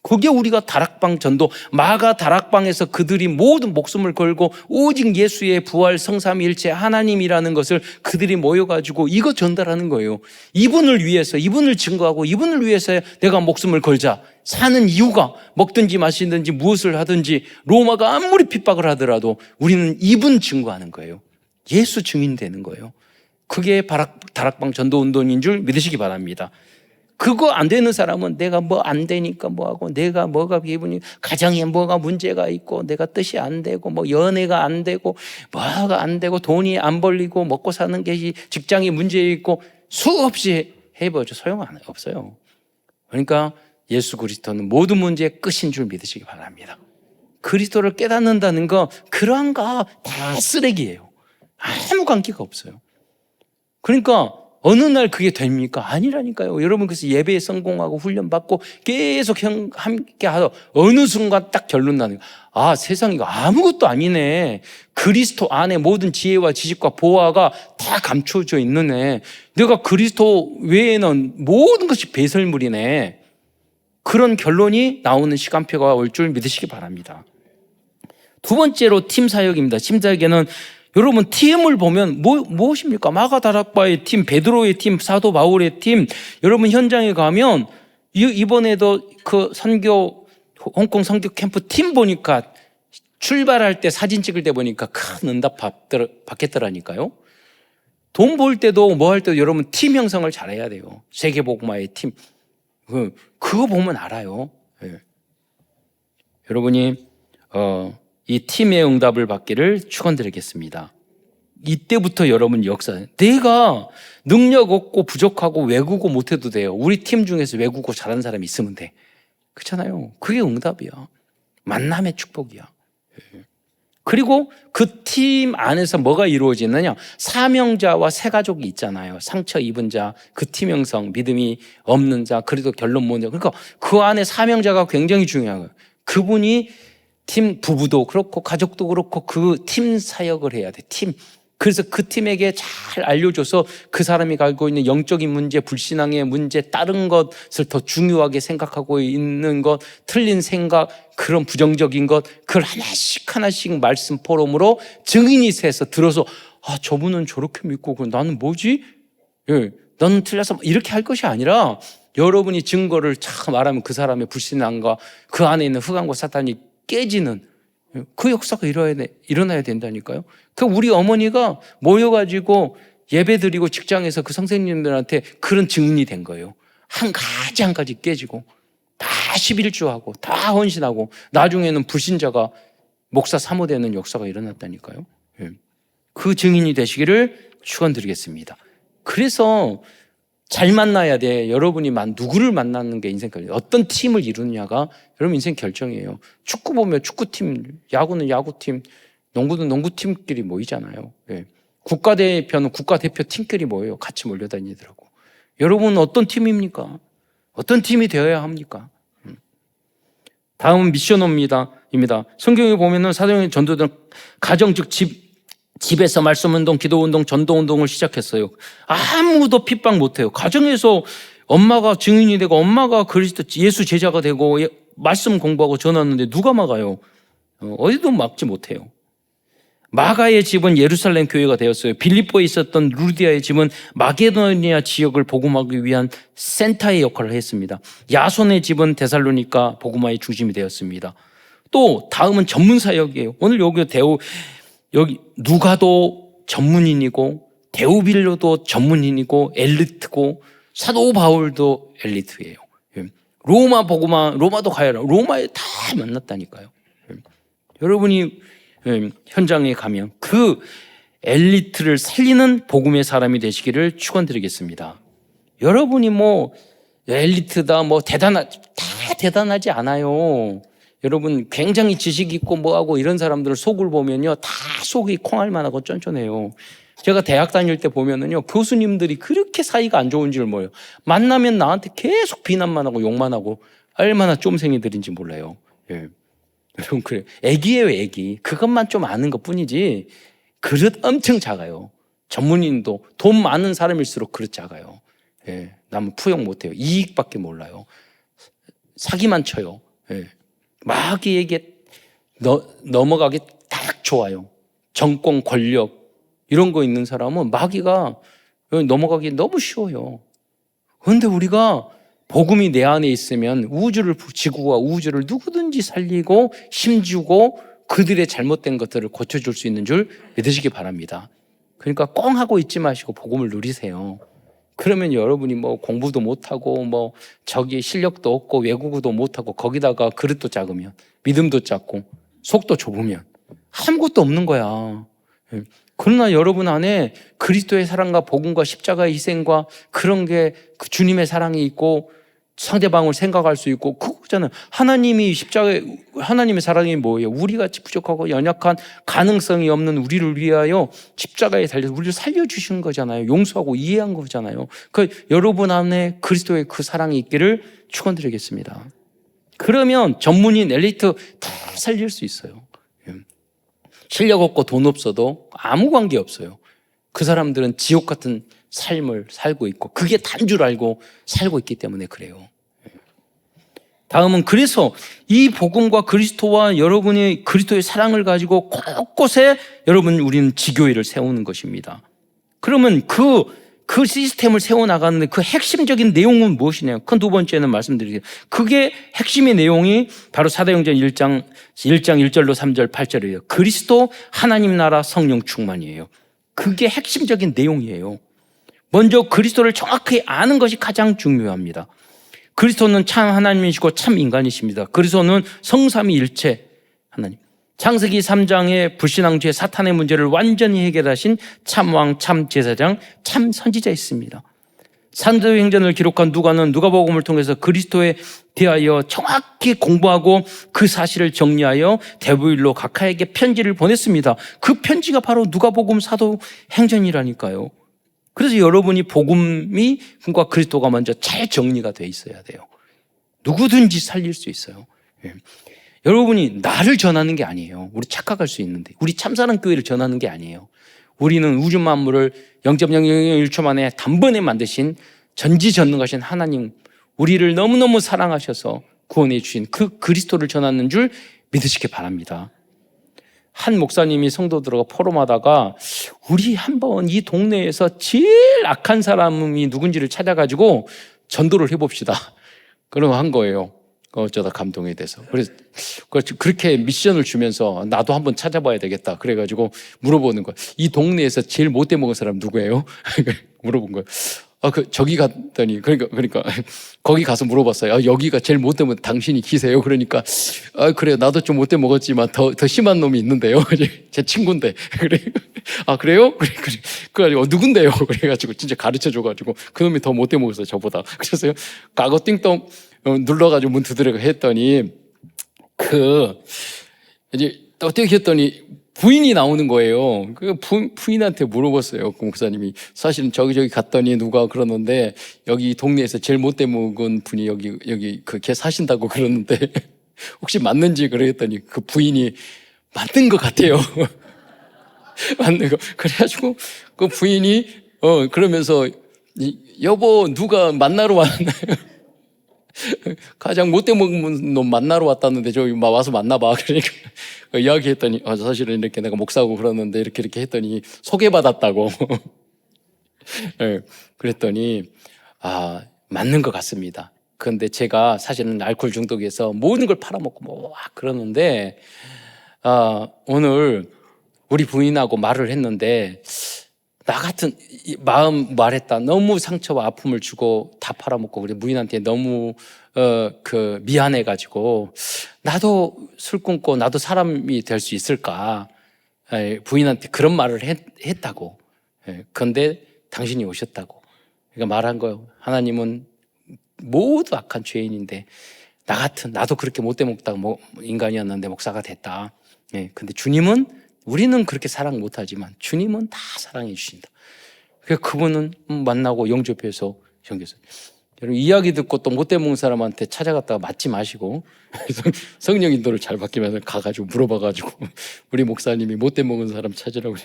그게 우리가 다락방 전도, 마가 다락방에서 그들이 모든 목숨을 걸고 오직 예수의 부활 성삼위일체 하나님이라는 것을 그들이 모여가지고 이거 전달하는 거예요. 이분을 위해서, 이분을 증거하고 이분을 위해서 내가 목숨을 걸자. 사는 이유가 먹든지 마시든지 무엇을 하든지 로마가 아무리 핍박을 하더라도 우리는 이분 증거하는 거예요. 예수 증인 되는 거예요. 그게 다락방 전도운동인 줄 믿으시기 바랍니다. 그거 안 되는 사람은 내가 뭐 안 되니까 뭐하고, 내가 뭐가 기분이, 가정에 뭐가 문제가 있고, 내가 뜻이 안 되고, 뭐 연애가 안 되고, 뭐가 안 되고, 돈이 안 벌리고, 먹고 사는 게 직장에 문제 있고, 수없이 해보죠. 소용 없어요. 그러니까 예수 그리스도는 모든 문제의 끝인 줄 믿으시기 바랍니다. 그리스도를 깨닫는다는 거, 그러한 거 다 쓰레기예요. 아무 관계가 없어요. 그러니까 어느 날 그게 됩니까? 아니라니까요. 여러분, 그래서 예배에 성공하고 훈련받고 계속 함께 하다 어느 순간 딱 결론 나는 거예요. 아, 세상 이거 아무것도 아니네. 그리스도 안에 모든 지혜와 지식과 보화가 다 감춰져 있는 내가 그리스도 외에는 모든 것이 배설물이네. 그런 결론이 나오는 시간표가 올 줄 믿으시기 바랍니다. 두 번째로 팀 사역입니다. 팀 사역에는 여러분 팀을 보면 무엇입니까? 마가다락바의 팀, 베드로의 팀, 사도 바울의 팀. 여러분 현장에 가면 이번에도 그 홍콩 선교 캠프 팀 보니까 출발할 때 사진 찍을 때 보니까 큰 응답 받겠더라니까요. 돈 벌 때도 뭐 할 때도 여러분 팀 형성을 잘해야 돼요. 세계복음화의 팀. 그거 보면 알아요. 네. 여러분이 이 팀의 응답을 받기를 축원드리겠습니다. 이때부터 여러분 역사, 내가 능력 없고 부족하고 외국어 못해도 돼요. 우리 팀 중에서 외국어 잘하는 사람이 있으면 돼. 그렇잖아요. 그게 응답이야. 만남의 축복이야. 그리고 그 팀 안에서 뭐가 이루어지느냐? 사명자와 새 가족이 있잖아요. 상처 입은 자, 그 팀 형성, 믿음이 없는 자, 그래도 결론 못 내. 그러니까 그 안에 사명자가 굉장히 중요한 거예요. 그분이 팀 부부도 그렇고 가족도 그렇고 그 팀 사역을 해야 돼. 팀. 그래서 그 팀에게 잘 알려줘서 그 사람이 갖고 있는 영적인 문제, 불신앙의 문제, 다른 것을 더 중요하게 생각하고 있는 것, 틀린 생각, 그런 부정적인 것, 그걸 하나씩 말씀 포럼으로 증인이 세서 들어서 아, 저분은 저렇게 믿고 나는 뭐지? 예, 너는 틀려서 이렇게 할 것이 아니라 여러분이 증거를 참 말하면 그 사람의 불신앙과 그 안에 있는 흑암과 사탄이 깨지는 그 역사가 일어나야 된다니까요. 그 우리 어머니가 모여가지고 예배 드리고 직장에서 그 선생님들한테 그런 증인이 된 거예요. 한 가지 깨지고 다 11주하고 다 헌신하고 나중에는 불신자가 목사 사모되는 역사가 일어났다니까요. 그 증인이 되시기를 축원드리겠습니다. 그래서 잘 만나야 돼. 여러분이 누구를 만나는 게 인생 결정. 어떤 팀을 이루느냐가 여러분 인생 결정이에요. 축구 보면 축구팀, 야구는 야구팀, 농구는 농구팀끼리 모이잖아요. 예. 국가대표는 국가대표 팀끼리 모여요. 같이 몰려다니더라고. 여러분은 어떤 팀입니까? 어떤 팀이 되어야 합니까? 다음은 미션입니다. 성경에 보면은 사도행전 전도들은 가정 즉 집에서 말씀운동, 기도운동, 전도운동을 시작했어요. 아무도 핍박 못해요. 가정에서 엄마가 증인이 되고 엄마가 그리스도 예수 제자가 되고 말씀 공부하고 전하는데 누가 막아요? 어디도 막지 못해요. 마가의 집은 예루살렘 교회가 되었어요. 빌립보에 있었던 루디아의 집은 마게도니아 지역을 복음하기 위한 센터의 역할을 했습니다. 야손의 집은 데살로니가 복음화의 중심이 되었습니다. 또 다음은 전문 사역이에요. 오늘 여기 누가도 전문인이고 데오빌로도 전문인이고 엘리트고 사도 바울도 엘리트예요. 로마 복음화, 로마도 가야 해요. 로마에 다 만났다니까요. 여러분이 현장에 가면 그 엘리트를 살리는 복음의 사람이 되시기를 축원드리겠습니다. 여러분이 엘리트다 다 대단하지 않아요. 여러분 굉장히 지식 있고 뭐하고 이런 사람들 속을 보면요 다 속이 콩알만하고 쫀쫀해요. 제가 대학 다닐 때 보면은요 교수님들이 그렇게 사이가 안 좋은 줄 몰라요. 만나면 나한테 계속 비난만 하고 욕만 하고 얼마나 쫌생이들인지 몰라요. 예. 여러분 그래 애기예요 애기. 그것만 좀 아는 것뿐이지 그릇 엄청 작아요. 전문인도 돈 많은 사람일수록 그릇 작아요. 예. 남은 푸용 못해요. 이익밖에 몰라요. 사기만 쳐요. 예. 마귀에게 넘어가기 딱 좋아요. 정권, 권력 이런 거 있는 사람은 마귀가 넘어가기 너무 쉬워요. 그런데 우리가 복음이 내 안에 있으면 지구와 우주를 누구든지 살리고 힘주고 그들의 잘못된 것들을 고쳐줄 수 있는 줄 믿으시기 바랍니다. 그러니까 꽁 하고 있지 마시고 복음을 누리세요. 그러면 여러분이 공부도 못하고 저기 실력도 없고 외국어도 못하고 거기다가 그릇도 작으면 믿음도 작고 속도 좁으면 아무것도 없는 거야. 그러나 여러분 안에 그리스도의 사랑과 복음과 십자가의 희생과 그런 게 그 주님의 사랑이 있고 상대방을 생각할 수 있고 그렇잖아요. 하나님의 사랑이 뭐예요? 우리같이 부족하고 연약한 가능성이 없는 우리를 위하여 십자가에 달려서 우리를 살려주신 거잖아요. 용서하고 이해한 거잖아요. 여러분 안에 그리스도의 그 사랑이 있기를 축원드리겠습니다. 그러면 전문인 엘리트 다 살릴 수 있어요. 실력 없고 돈 없어도 아무 관계 없어요. 그 사람들은 지옥 같은 삶을 살고 있고 그게 단 줄 알고 살고 있기 때문에 그래요. 다음은 그래서 이 복음과 그리스도와 여러분이 그리스도의 사랑을 가지고 곳곳에 우리는 지교회를 세우는 것입니다. 그러면 그 시스템을 세워나가는데 그 핵심적인 내용은 무엇이냐? 그 두 번째는 말씀드리겠습니다. 그게 핵심의 내용이 바로 사도행전 1장 1절로 3절 8절이에요. 그리스도 하나님 나라 성령 충만이에요. 그게 핵심적인 내용이에요. 먼저 그리스도를 정확히 아는 것이 가장 중요합니다. 그리스도는 참 하나님이시고 참 인간이십니다. 그리스도는 성삼위일체 하나님. 창세기 3장의 불신앙주의 사탄의 문제를 완전히 해결하신 참왕, 참제사장, 참 선지자였습니다. 사도행전을 기록한 누가는 누가복음을 통해서 그리스도에 대하여 정확히 공부하고 그 사실을 정리하여 대부일로 각하에게 편지를 보냈습니다. 그 편지가 바로 누가복음 사도행전이라니까요. 그래서 여러분이 복음과 그리스도가 먼저 잘 정리가 돼 있어야 돼요. 누구든지 살릴 수 있어요. 여러분이 나를 전하는 게 아니에요. 우리 착각할 수 있는데 우리 참사랑 교회를 전하는 게 아니에요. 우리는 우주 만물을 0.001초 만에 단번에 만드신 전지전능하신 하나님, 우리를 너무너무 사랑하셔서 구원해 주신 그 그리스도를 전하는 줄 믿으시기 바랍니다. 한 목사님이 성도들과 포럼하다가 우리 한번 이 동네에서 제일 악한 사람이 누군지를 찾아가지고 전도를 해봅시다. 그러고 한 거예요. 어쩌다 감동이 돼서. 그래서 그렇게 미션을 주면서 나도 한번 찾아봐야 되겠다. 그래가지고 물어보는 거야. 이 동네에서 제일 못돼 먹은 사람 누구예요? 물어본 거예요. 저기 갔더니, 그러니까, 거기 가서 물어봤어요. 여기가 제일 못돼 먹은 당신이 기세요? 그러니까, 그래요. 나도 좀 못돼 먹었지만 더 심한 놈이 있는데요. 제 친구인데. 그래. 그래요? 그래가지고, 누군데요? 그래가지고, 진짜 가르쳐 줘가지고, 그 놈이 더 못돼 먹었어요, 저보다. 그래서, 과거 띵동 눌러가지고 문 두드리고 했더니, 이제, 어떻게 했더니, 부인이 나오는 거예요. 그 부인한테 물어봤어요. 그 목사님이. 사실은 저기 갔더니 누가 그러는데 여기 동네에서 제일 못돼 먹은 분이 여기 걔 사신다고 그러는데 혹시 맞는지 그랬더니 그 부인이 맞는 것 같아요. 맞는 거. 그래가지고 그 부인이 그러면서 여보 누가 만나러 왔나요? 가장 못돼 먹은 놈 만나러 왔다는데 저기 와서 만나봐. 그러니까 이야기했더니 사실은 이렇게 내가 목사고 그러는데 이렇게 했더니 소개받았다고. 네, 그랬더니 맞는 것 같습니다. 그런데 제가 사실은 알코올 중독에서 모든 걸 팔아먹고 그러는데 오늘 우리 부인하고 말을 했는데 나 같은 마음 말했다. 너무 상처와 아픔을 주고 다 팔아먹고 우리 부인한테 너무 미안해가지고 나도 술 끊고 나도 사람이 될 수 있을까? 부인한테 그런 말을 했다고. 그런데 당신이 오셨다고. 그러니까 말한 거예요. 하나님은 모두 악한 죄인인데 나도 그렇게 못돼 먹다가 인간이었는데 목사가 됐다. 근데 주님은 우리는 그렇게 사랑 못하지만 주님은 다 사랑해 주신다. 그래서 그분은 만나고 영접해서 생겼어요. 여러분 이야기 듣고 또 못돼 먹은 사람한테 찾아갔다가 맞지 마시고 성령 인도를 잘 받기면서 가가지고 물어봐가지고 우리 목사님이 못돼 먹은 사람 찾으라고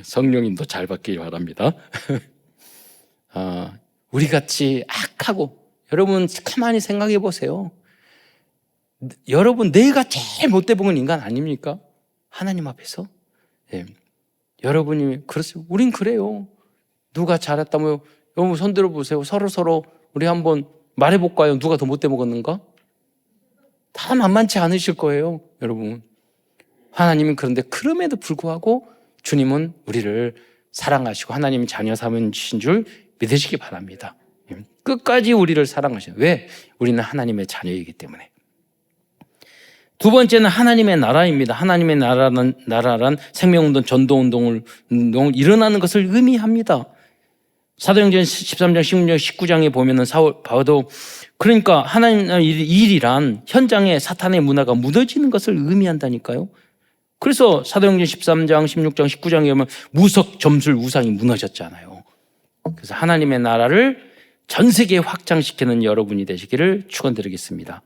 성령 인도 잘 받기 바랍니다. 우리같이 악하고 여러분 가만히 생각해 보세요. 여러분 내가 제일 못돼 먹은 인간 아닙니까? 하나님 앞에서. 여러분이 그렇습니다. 우린 그래요. 누가 잘했다면 여러분 손 들어보세요. 서로 우리 한번 말해볼까요? 누가 더 못돼 먹었는가? 다 만만치 않으실 거예요, 여러분. 하나님은 그런데 그럼에도 불구하고 주님은 우리를 사랑하시고 하나님 자녀 삼으신 줄 믿으시기 바랍니다. 끝까지 우리를 사랑하시는. 왜? 우리는 하나님의 자녀이기 때문에. 두 번째는 하나님의 나라입니다. 하나님의 나라란 생명운동, 전도운동을 일어나는 것을 의미합니다. 사도행전 13장, 16장, 19장에 보면은 봐도 그러니까 하나님의 일이란 현장에 사탄의 문화가 무너지는 것을 의미한다니까요. 그래서 사도행전 13장, 16장, 19장에 보면 무석, 점술, 우상이 무너졌잖아요. 그래서 하나님의 나라를 전 세계에 확장시키는 여러분이 되시기를 축원드리겠습니다.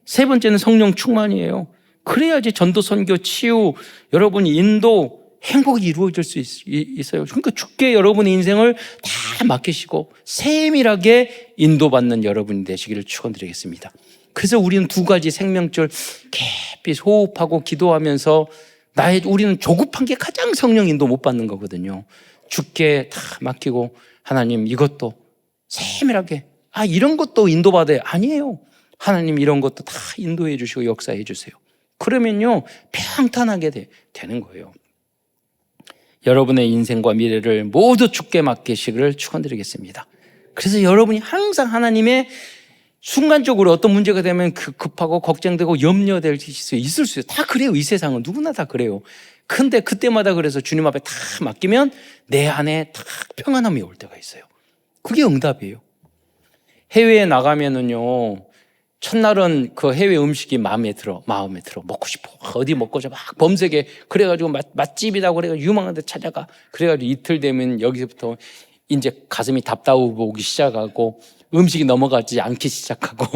세 번째는 성령 충만이에요. 그래야지 전도, 선교, 치유, 여러분이 인도, 행복이 이루어질 수 있어요. 그러니까 주께 여러분의 인생을 다 맡기시고 세밀하게 인도받는 여러분이 되시기를 축원드리겠습니다. 그래서 우리는 두 가지 생명줄 깊이 호흡하고 기도하면서 우리는 조급한 게 가장 성령 인도 못 받는 거거든요. 주께 다 맡기고 하나님 이것도 세밀하게 이런 것도 인도받아요. 아니에요. 하나님 이런 것도 다 인도해 주시고 역사해 주세요. 그러면요 평탄하게 되는 거예요. 여러분의 인생과 미래를 모두 주께 맡기시기를 축원드리겠습니다. 그래서 여러분이 항상 하나님의 순간적으로 어떤 문제가 되면 급하고 걱정되고 염려될 수 있을 수 있어요. 다 그래요. 이 세상은 누구나 다 그래요. 근데 그때마다 그래서 주님 앞에 다 맡기면 내 안에 다 평안함이 올 때가 있어요. 그게 응답이에요. 해외에 나가면은요 첫날은 그 해외 음식이 마음에 들어 먹고 싶어 어디 먹고자 막 범세게 그래가지고 맛집이라고 그래가지고 유명한 데 찾아가. 그래가지고 이틀 되면 여기서부터 이제 가슴이 답답해보기 시작하고 음식이 넘어가지 않기 시작하고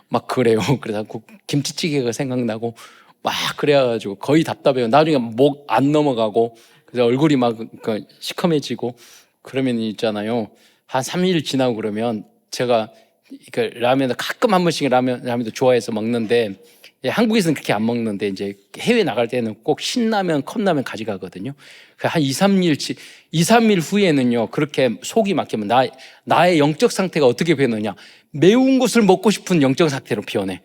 막 그래요. 그래갖고 김치찌개가 생각나고 막 그래가지고 거의 답답해요. 나중에 목 안 넘어가고 그래서 얼굴이 막 시커매지고 그러면 있잖아요. 한 3일 지나고 그러면 제가 라면을 가끔 한 번씩 라면도 좋아해서 먹는데 한국에서는 그렇게 안 먹는데 이제 해외 나갈 때는 꼭 신라면, 컵라면 가져가거든요. 한 2, 3일 후에는요 그렇게 속이 막히면 나의 영적 상태가 어떻게 변하냐, 매운 것을 먹고 싶은 영적 상태로 변해.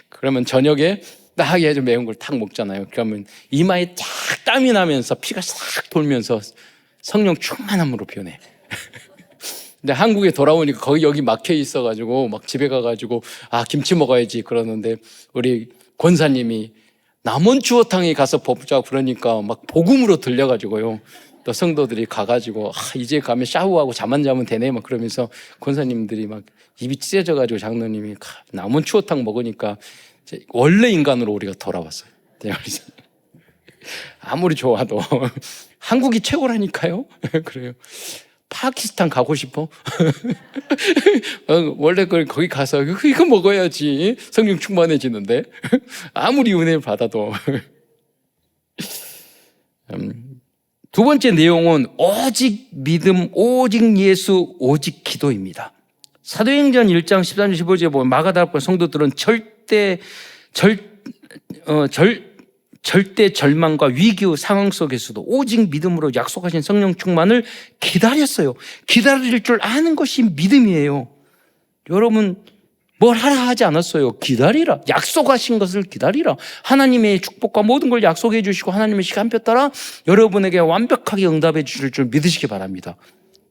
그러면 저녁에 딱 아주 매운 걸 탁 먹잖아요. 그러면 이마에 쫙 땀이 나면서 피가 싹 돌면서 성령 충만함으로 변해. 근데 한국에 돌아오니까 거기 여기 막혀 있어가지고 막 집에 가가지고 김치 먹어야지 그러는데 우리 권사님이 남원 추어탕에 가서 보자 그러니까 막 복음으로 들려가지고요. 또 성도들이 가가지고 이제 가면 샤워하고 잠만 자면 되네 막 그러면서 권사님들이 막 입이 찢어져가지고 장로님이 남원 추어탕 먹으니까 원래 인간으로 우리가 돌아왔어요. 그래서 아무리 좋아도 한국이 최고라니까요. 그래요. 파키스탄 가고 싶어? 원래 거기 가서 이거 먹어야지 성령 충만해지는데 아무리 은혜를 받아도. 두 번째 내용은 오직 믿음, 오직 예수, 오직 기도입니다. 사도행전 1장 13절 15절에 보면 마가다락방 성도들은 절대 절망과 위기의 상황 속에서도 오직 믿음으로 약속하신 성령 충만을 기다렸어요. 기다릴 줄 아는 것이 믿음이에요. 여러분 뭘 하라 하지 않았어요. 기다리라. 약속하신 것을 기다리라. 하나님의 축복과 모든 걸 약속해 주시고 하나님의 시간표 따라 여러분에게 완벽하게 응답해 주실 줄 믿으시기 바랍니다.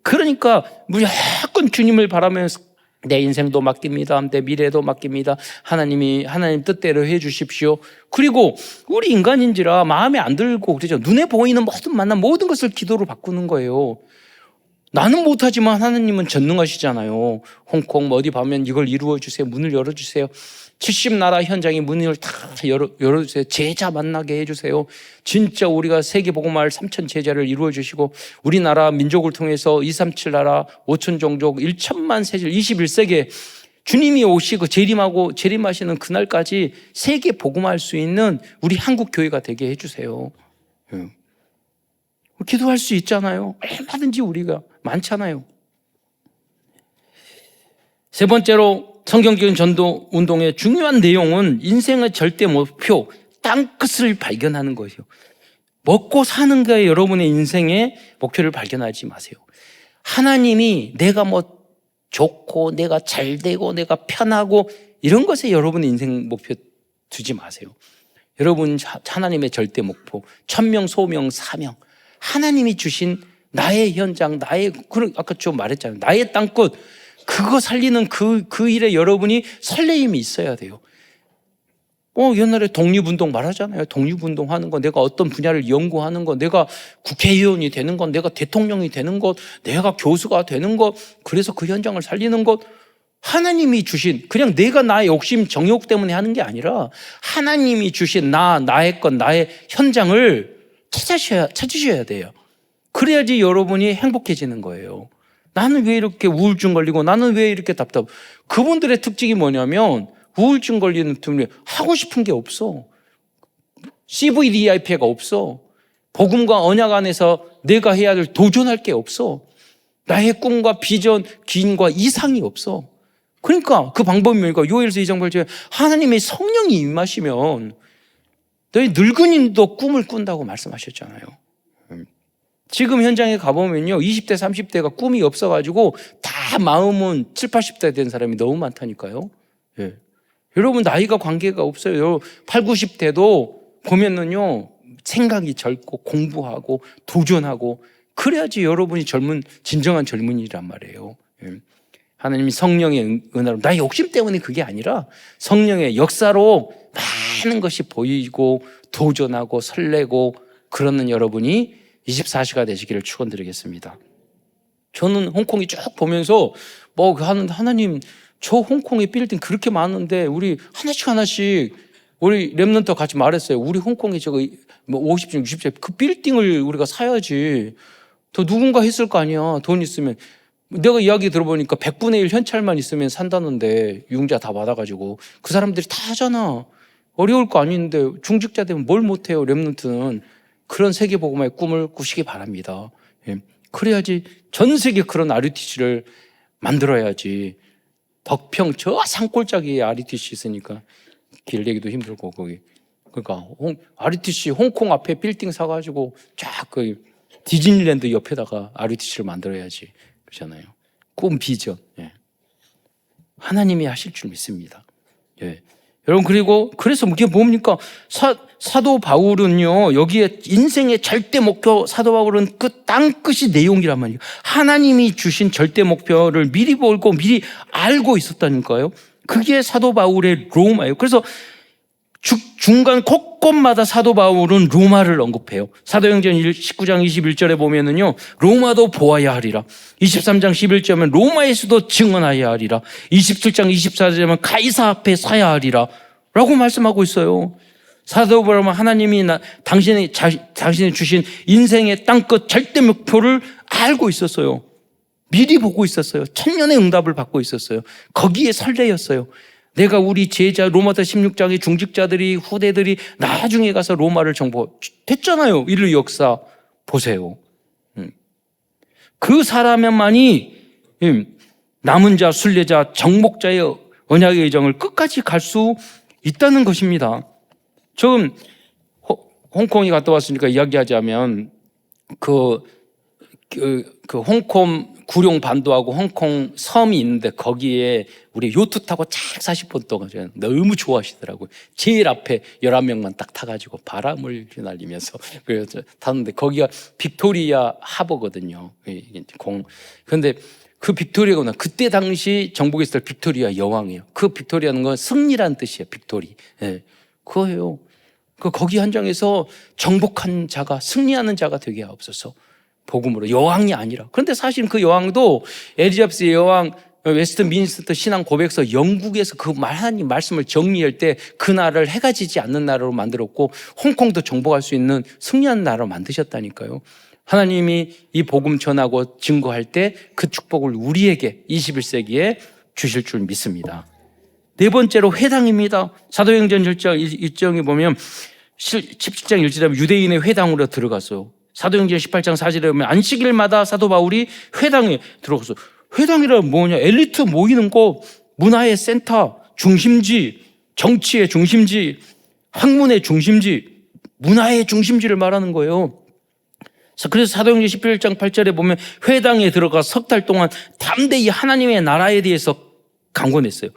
그러니까 무조건 주님을 바라면서 내 인생도 맡깁니다. 내 미래도 맡깁니다. 하나님 뜻대로 해 주십시오. 그리고 우리 인간인지라 마음에 안 들고 그러죠. 눈에 보이는 모든 만남 모든 것을 기도로 바꾸는 거예요. 나는 못하지만 하나님은 전능하시잖아요. 홍콩 어디 가면 이걸 이루어 주세요. 문을 열어주세요. 70나라 현장의 문을 다 열어주세요. 제자 만나게 해주세요. 진짜 우리가 세계복음화할 3천 제자를 이루어 주시고 우리나라 민족을 통해서 237나라 5천 종족 1천만 세질 21세기 주님이 오시고 재림하시는 그날까지 세계 복음화할 수 있는 우리 한국 교회가 되게 해주세요. 기도할 수 있잖아요. 얼마든지 우리가 많잖아요. 세 번째로 성경적인 전도 운동의 중요한 내용은 인생의 절대 목표, 땅끝을 발견하는 것이요. 먹고 사는 거에 여러분의 인생의 목표를 발견하지 마세요. 하나님이 내가 좋고 내가 잘 되고 내가 편하고 이런 것에 여러분의 인생 목표 두지 마세요. 여러분 하나님의 절대 목표, 천명, 소명, 사명, 하나님이 주신 나의 현장, 아까 좀 말했잖아요. 나의 땅끝, 그거 살리는 그 일에 여러분이 설레임이 있어야 돼요. 옛날에 독립운동 말하잖아요. 독립운동 하는 거, 내가 어떤 분야를 연구하는 거, 내가 국회의원이 되는 것, 내가 대통령이 되는 것, 내가 교수가 되는 것, 그래서 그 현장을 살리는 것, 하나님이 주신, 그냥 내가 나의 욕심, 정욕 때문에 하는 게 아니라 하나님이 주신 나의 것, 나의 현장을 찾으셔야 돼요. 그래야지 여러분이 행복해지는 거예요. 나는 왜 이렇게 우울증 걸리고 나는 왜 이렇게 답답. 그분들의 특징이 뭐냐면 우울증 걸리는 분이 하고 싶은 게 없어. CVDIP가 없어. 복음과 언약 안에서 내가 해야 될 도전할 게 없어. 나의 꿈과 비전, 기인과 이상이 없어. 그러니까 그 방법이 뭐니까 요엘서 2장 8절에 하나님의 성령이 임하시면 너희 늙은이도 꿈을 꾼다고 말씀하셨잖아요. 지금 현장에 가보면요 20대 30대가 꿈이 없어가지고 다 마음은 7, 80대 된 사람이 너무 많다니까요. 예. 여러분 나이가 관계가 없어요. 여러분 8, 90대도 보면은요 생각이 젊고 공부하고 도전하고 그래야지 여러분이 진정한 젊은이란 말이에요. 예. 하나님이 성령의 은혜로 나의 욕심 때문에 그게 아니라 성령의 역사로 많은 것이 보이고 도전하고 설레고 그러는 여러분이 24시가 되시기를 축원드리겠습니다. 저는 홍콩이 쭉 보면서 하나님 저 홍콩의 빌딩 그렇게 많은데 우리 하나씩 우리 렘넌트 같이 말했어요. 우리 홍콩에 저거 50층 60층 그 빌딩을 우리가 사야지. 더 누군가 했을 거 아니야. 돈 있으면. 내가 이야기 들어보니까 100분의 1 현찰만 있으면 산다는데 융자 다 받아가지고 그 사람들이 다 하잖아. 어려울 거 아닌데 중직자 되면 뭘 못해요. 렘넌트는. 그런 세계복음화의 꿈을 꾸시기 바랍니다. 예. 그래야지 전 세계 그런 RUTC를 만들어야지. 덕평 저 산골짜기에 RUTC 있으니까 길 내기도 힘들고 거기. 그러니까 RUTC 홍콩 앞에 빌딩 사가지고 쫙 그 디즈니랜드 옆에다가 RUTC를 만들어야지. 그렇잖아요. 꿈 비전. 예. 하나님이 하실 줄 믿습니다. 예. 여러분 그래서 이게 뭡니까? 사도 바울은요 여기에 인생의 절대 목표 사도 바울은 땅끝이 내용이란 말이에요. 하나님이 주신 절대 목표를 미리 보고 미리 알고 있었다니까요. 그게 사도 바울의 로마예요. 그래서 중간 곳곳마다 사도 바울은 로마를 언급해요. 사도행전 19장 21절에 보면은요, 로마도 보아야 하리라. 23장 11절에 보면 로마에서도 증언하여야 하리라. 27장 24절에 보면 가이사 앞에 서야 하리라. 라고 말씀하고 있어요. 사도 바울은 하나님이 당신이 주신 인생의 땅끝 절대 목표를 알고 있었어요. 미리 보고 있었어요. 천년의 응답을 받고 있었어요. 거기에 설레였어요. 내가 우리 제자 로마서 16장의 중직자들이 후대들이 나중에 가서 로마를 정복했잖아요. 이를 역사 보세요. 그 사람만이 남은 자, 순례자, 정복자의 언약의 여정을 끝까지 갈 수 있다는 것입니다. 지금 홍콩에 갔다 왔으니까 이야기하자면 그 홍콩 구룡 반도하고 홍콩 섬이 있는데 거기에 우리 요트 타고 쫙 40분 동안 너무 좋아하시더라고요. 제일 앞에 11명만 딱 타가지고 바람을 휘날리면서 그래서 탔는데 거기가 빅토리아 하버거든요. 그런데 그 빅토리아가 그때 당시 정복했을 때 빅토리아 여왕이에요. 그 빅토리아는 건 승리라는 뜻이에요. 빅토리. 네. 그거예요. 거기 현장에서 정복한 자가 승리하는 자가 되게 하옵소서. 복음으로 여왕이 아니라. 그런데 사실 그 여왕도 엘리자베스 여왕 웨스트민스터 신앙 고백서 영국에서 그 하나님 말씀을 정리할 때 그 나라를 해가 지지 않는 나라로 만들었고 홍콩도 정복할 수 있는 승리한 나라로 만드셨다니까요. 하나님이 이 복음 전하고 증거할 때 그 축복을 우리에게 21세기에 주실 줄 믿습니다. 네 번째로 회당입니다. 사도행전 1장에 보면 17장 1절에 유대인의 회당으로 들어갔어요. 사도행전 18장 4절에 보면 안식일마다 사도 바울이 회당에 들어가서 회당이란 뭐냐? 엘리트 모이는 곳, 문화의 센터, 중심지, 정치의 중심지, 학문의 중심지, 문화의 중심지를 말하는 거예요. 그래서 사도행전 11장 8절에 보면 회당에 들어가 석 달 동안 담대히 하나님의 나라에 대해서 강권했어요.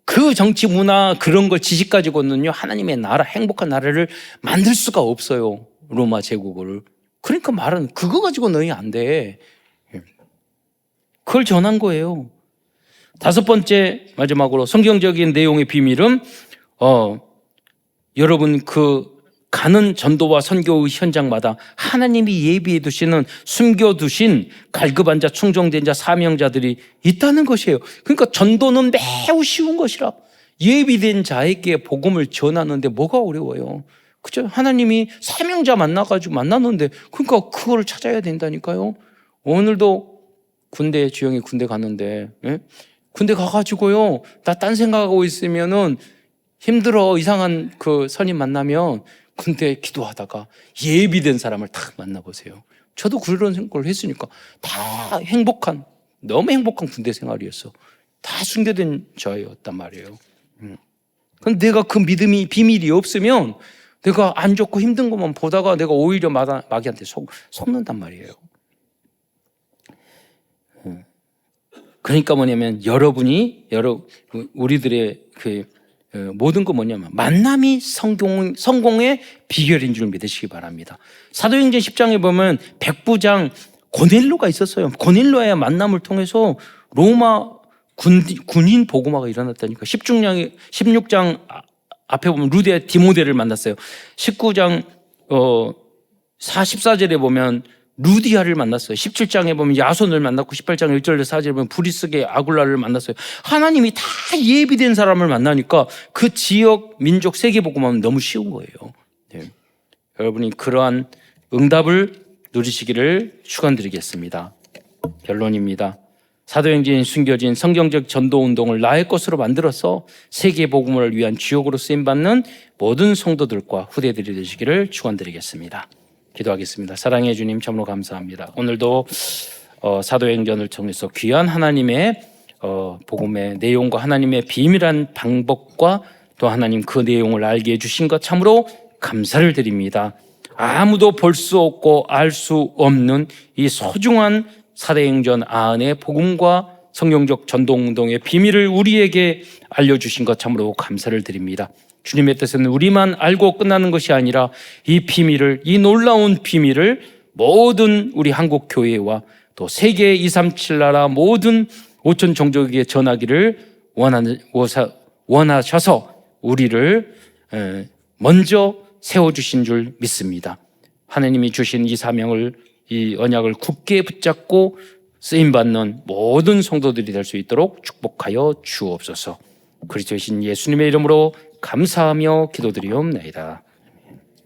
그 정치 문화 그런 걸 지식 가지고는요 하나님의 나라 행복한 나라를 만들 수가 없어요. 로마 제국을. 그러니까 말은 그거 가지고 너희 안 돼. 그걸 전한 거예요. 다섯 번째 마지막으로 성경적인 내용의 비밀은 여러분 가는 전도와 선교의 현장마다 하나님이 예비해 두시는 숨겨두신 갈급한 자, 충성된 자, 사명자들이 있다는 것이에요. 그러니까 전도는 매우 쉬운 것이라 예비된 자에게 복음을 전하는데 뭐가 어려워요? 그죠? 하나님이 사명자 만났는데 그러니까 그걸 찾아야 된다니까요. 오늘도 주영이 군대 갔는데, 예? 군대 가가지고요, 나 딴 생각하고 있으면은 힘들어. 이상한 선임 만나면 군대 기도하다가 예비된 사람을 딱 만나보세요. 저도 그런 생각을 했으니까 다 너무 행복한 군대 생활이었어. 다 순교된 저였단 말이에요. 근데 내가 그 비밀이 없으면 내가 안 좋고 힘든 것만 보다가 내가 오히려 마귀한테 속는단 말이에요. 그러니까 뭐냐면 우리들의 모든 거 뭐냐면 만남이 성공의 비결인 줄 믿으시기 바랍니다. 사도행전 10장에 보면 백부장 고넬로가 있었어요. 고넬로의 만남을 통해서 로마 군인 보고마가 일어났다니까. 16장 앞에 보면 루데 디모데를 만났어요. 19장 14절에 보면 루디아를 만났어요. 17장에 보면 야손을 만났고 18장 1절에 4절에 보면 브리스게 아굴라를 만났어요. 하나님이 다 예비된 사람을 만나니까 그 지역, 민족, 세계복음하면 너무 쉬운 거예요. 네. 여러분이 그러한 응답을 누리시기를 축원드리겠습니다. 결론입니다. 사도행전이 숨겨진 성경적 전도운동을 나의 것으로 만들어서 세계복음을 위한 주역으로 쓰임받는 모든 성도들과 후대들이 되시기를 축원드리겠습니다. 기도하겠습니다. 사랑해 주님 참으로 감사합니다. 오늘도 사도행전을 통해서 귀한 하나님의 복음의 내용과 하나님의 비밀한 방법과 또 하나님 그 내용을 알게 해주신 것 참으로 감사를 드립니다. 아무도 볼 수 없고 알 수 없는 이 소중한 사도행전 안의 복음과 성경적 전도운동의 비밀을 우리에게 알려주신 것 참으로 감사를 드립니다. 주님의 뜻은 우리만 알고 끝나는 것이 아니라 이 놀라운 비밀을 모든 우리 한국 교회와 또 세계 237 나라 모든 5천 종족에게 전하기를 원하셔서 우리를 먼저 세워주신 줄 믿습니다. 하나님이 주신 이 사명을, 이 언약을 굳게 붙잡고 쓰임받는 모든 성도들이 될 수 있도록 축복하여 주옵소서. 그리스도이신 예수님의 이름으로 감사하며 기도드리옵나이다.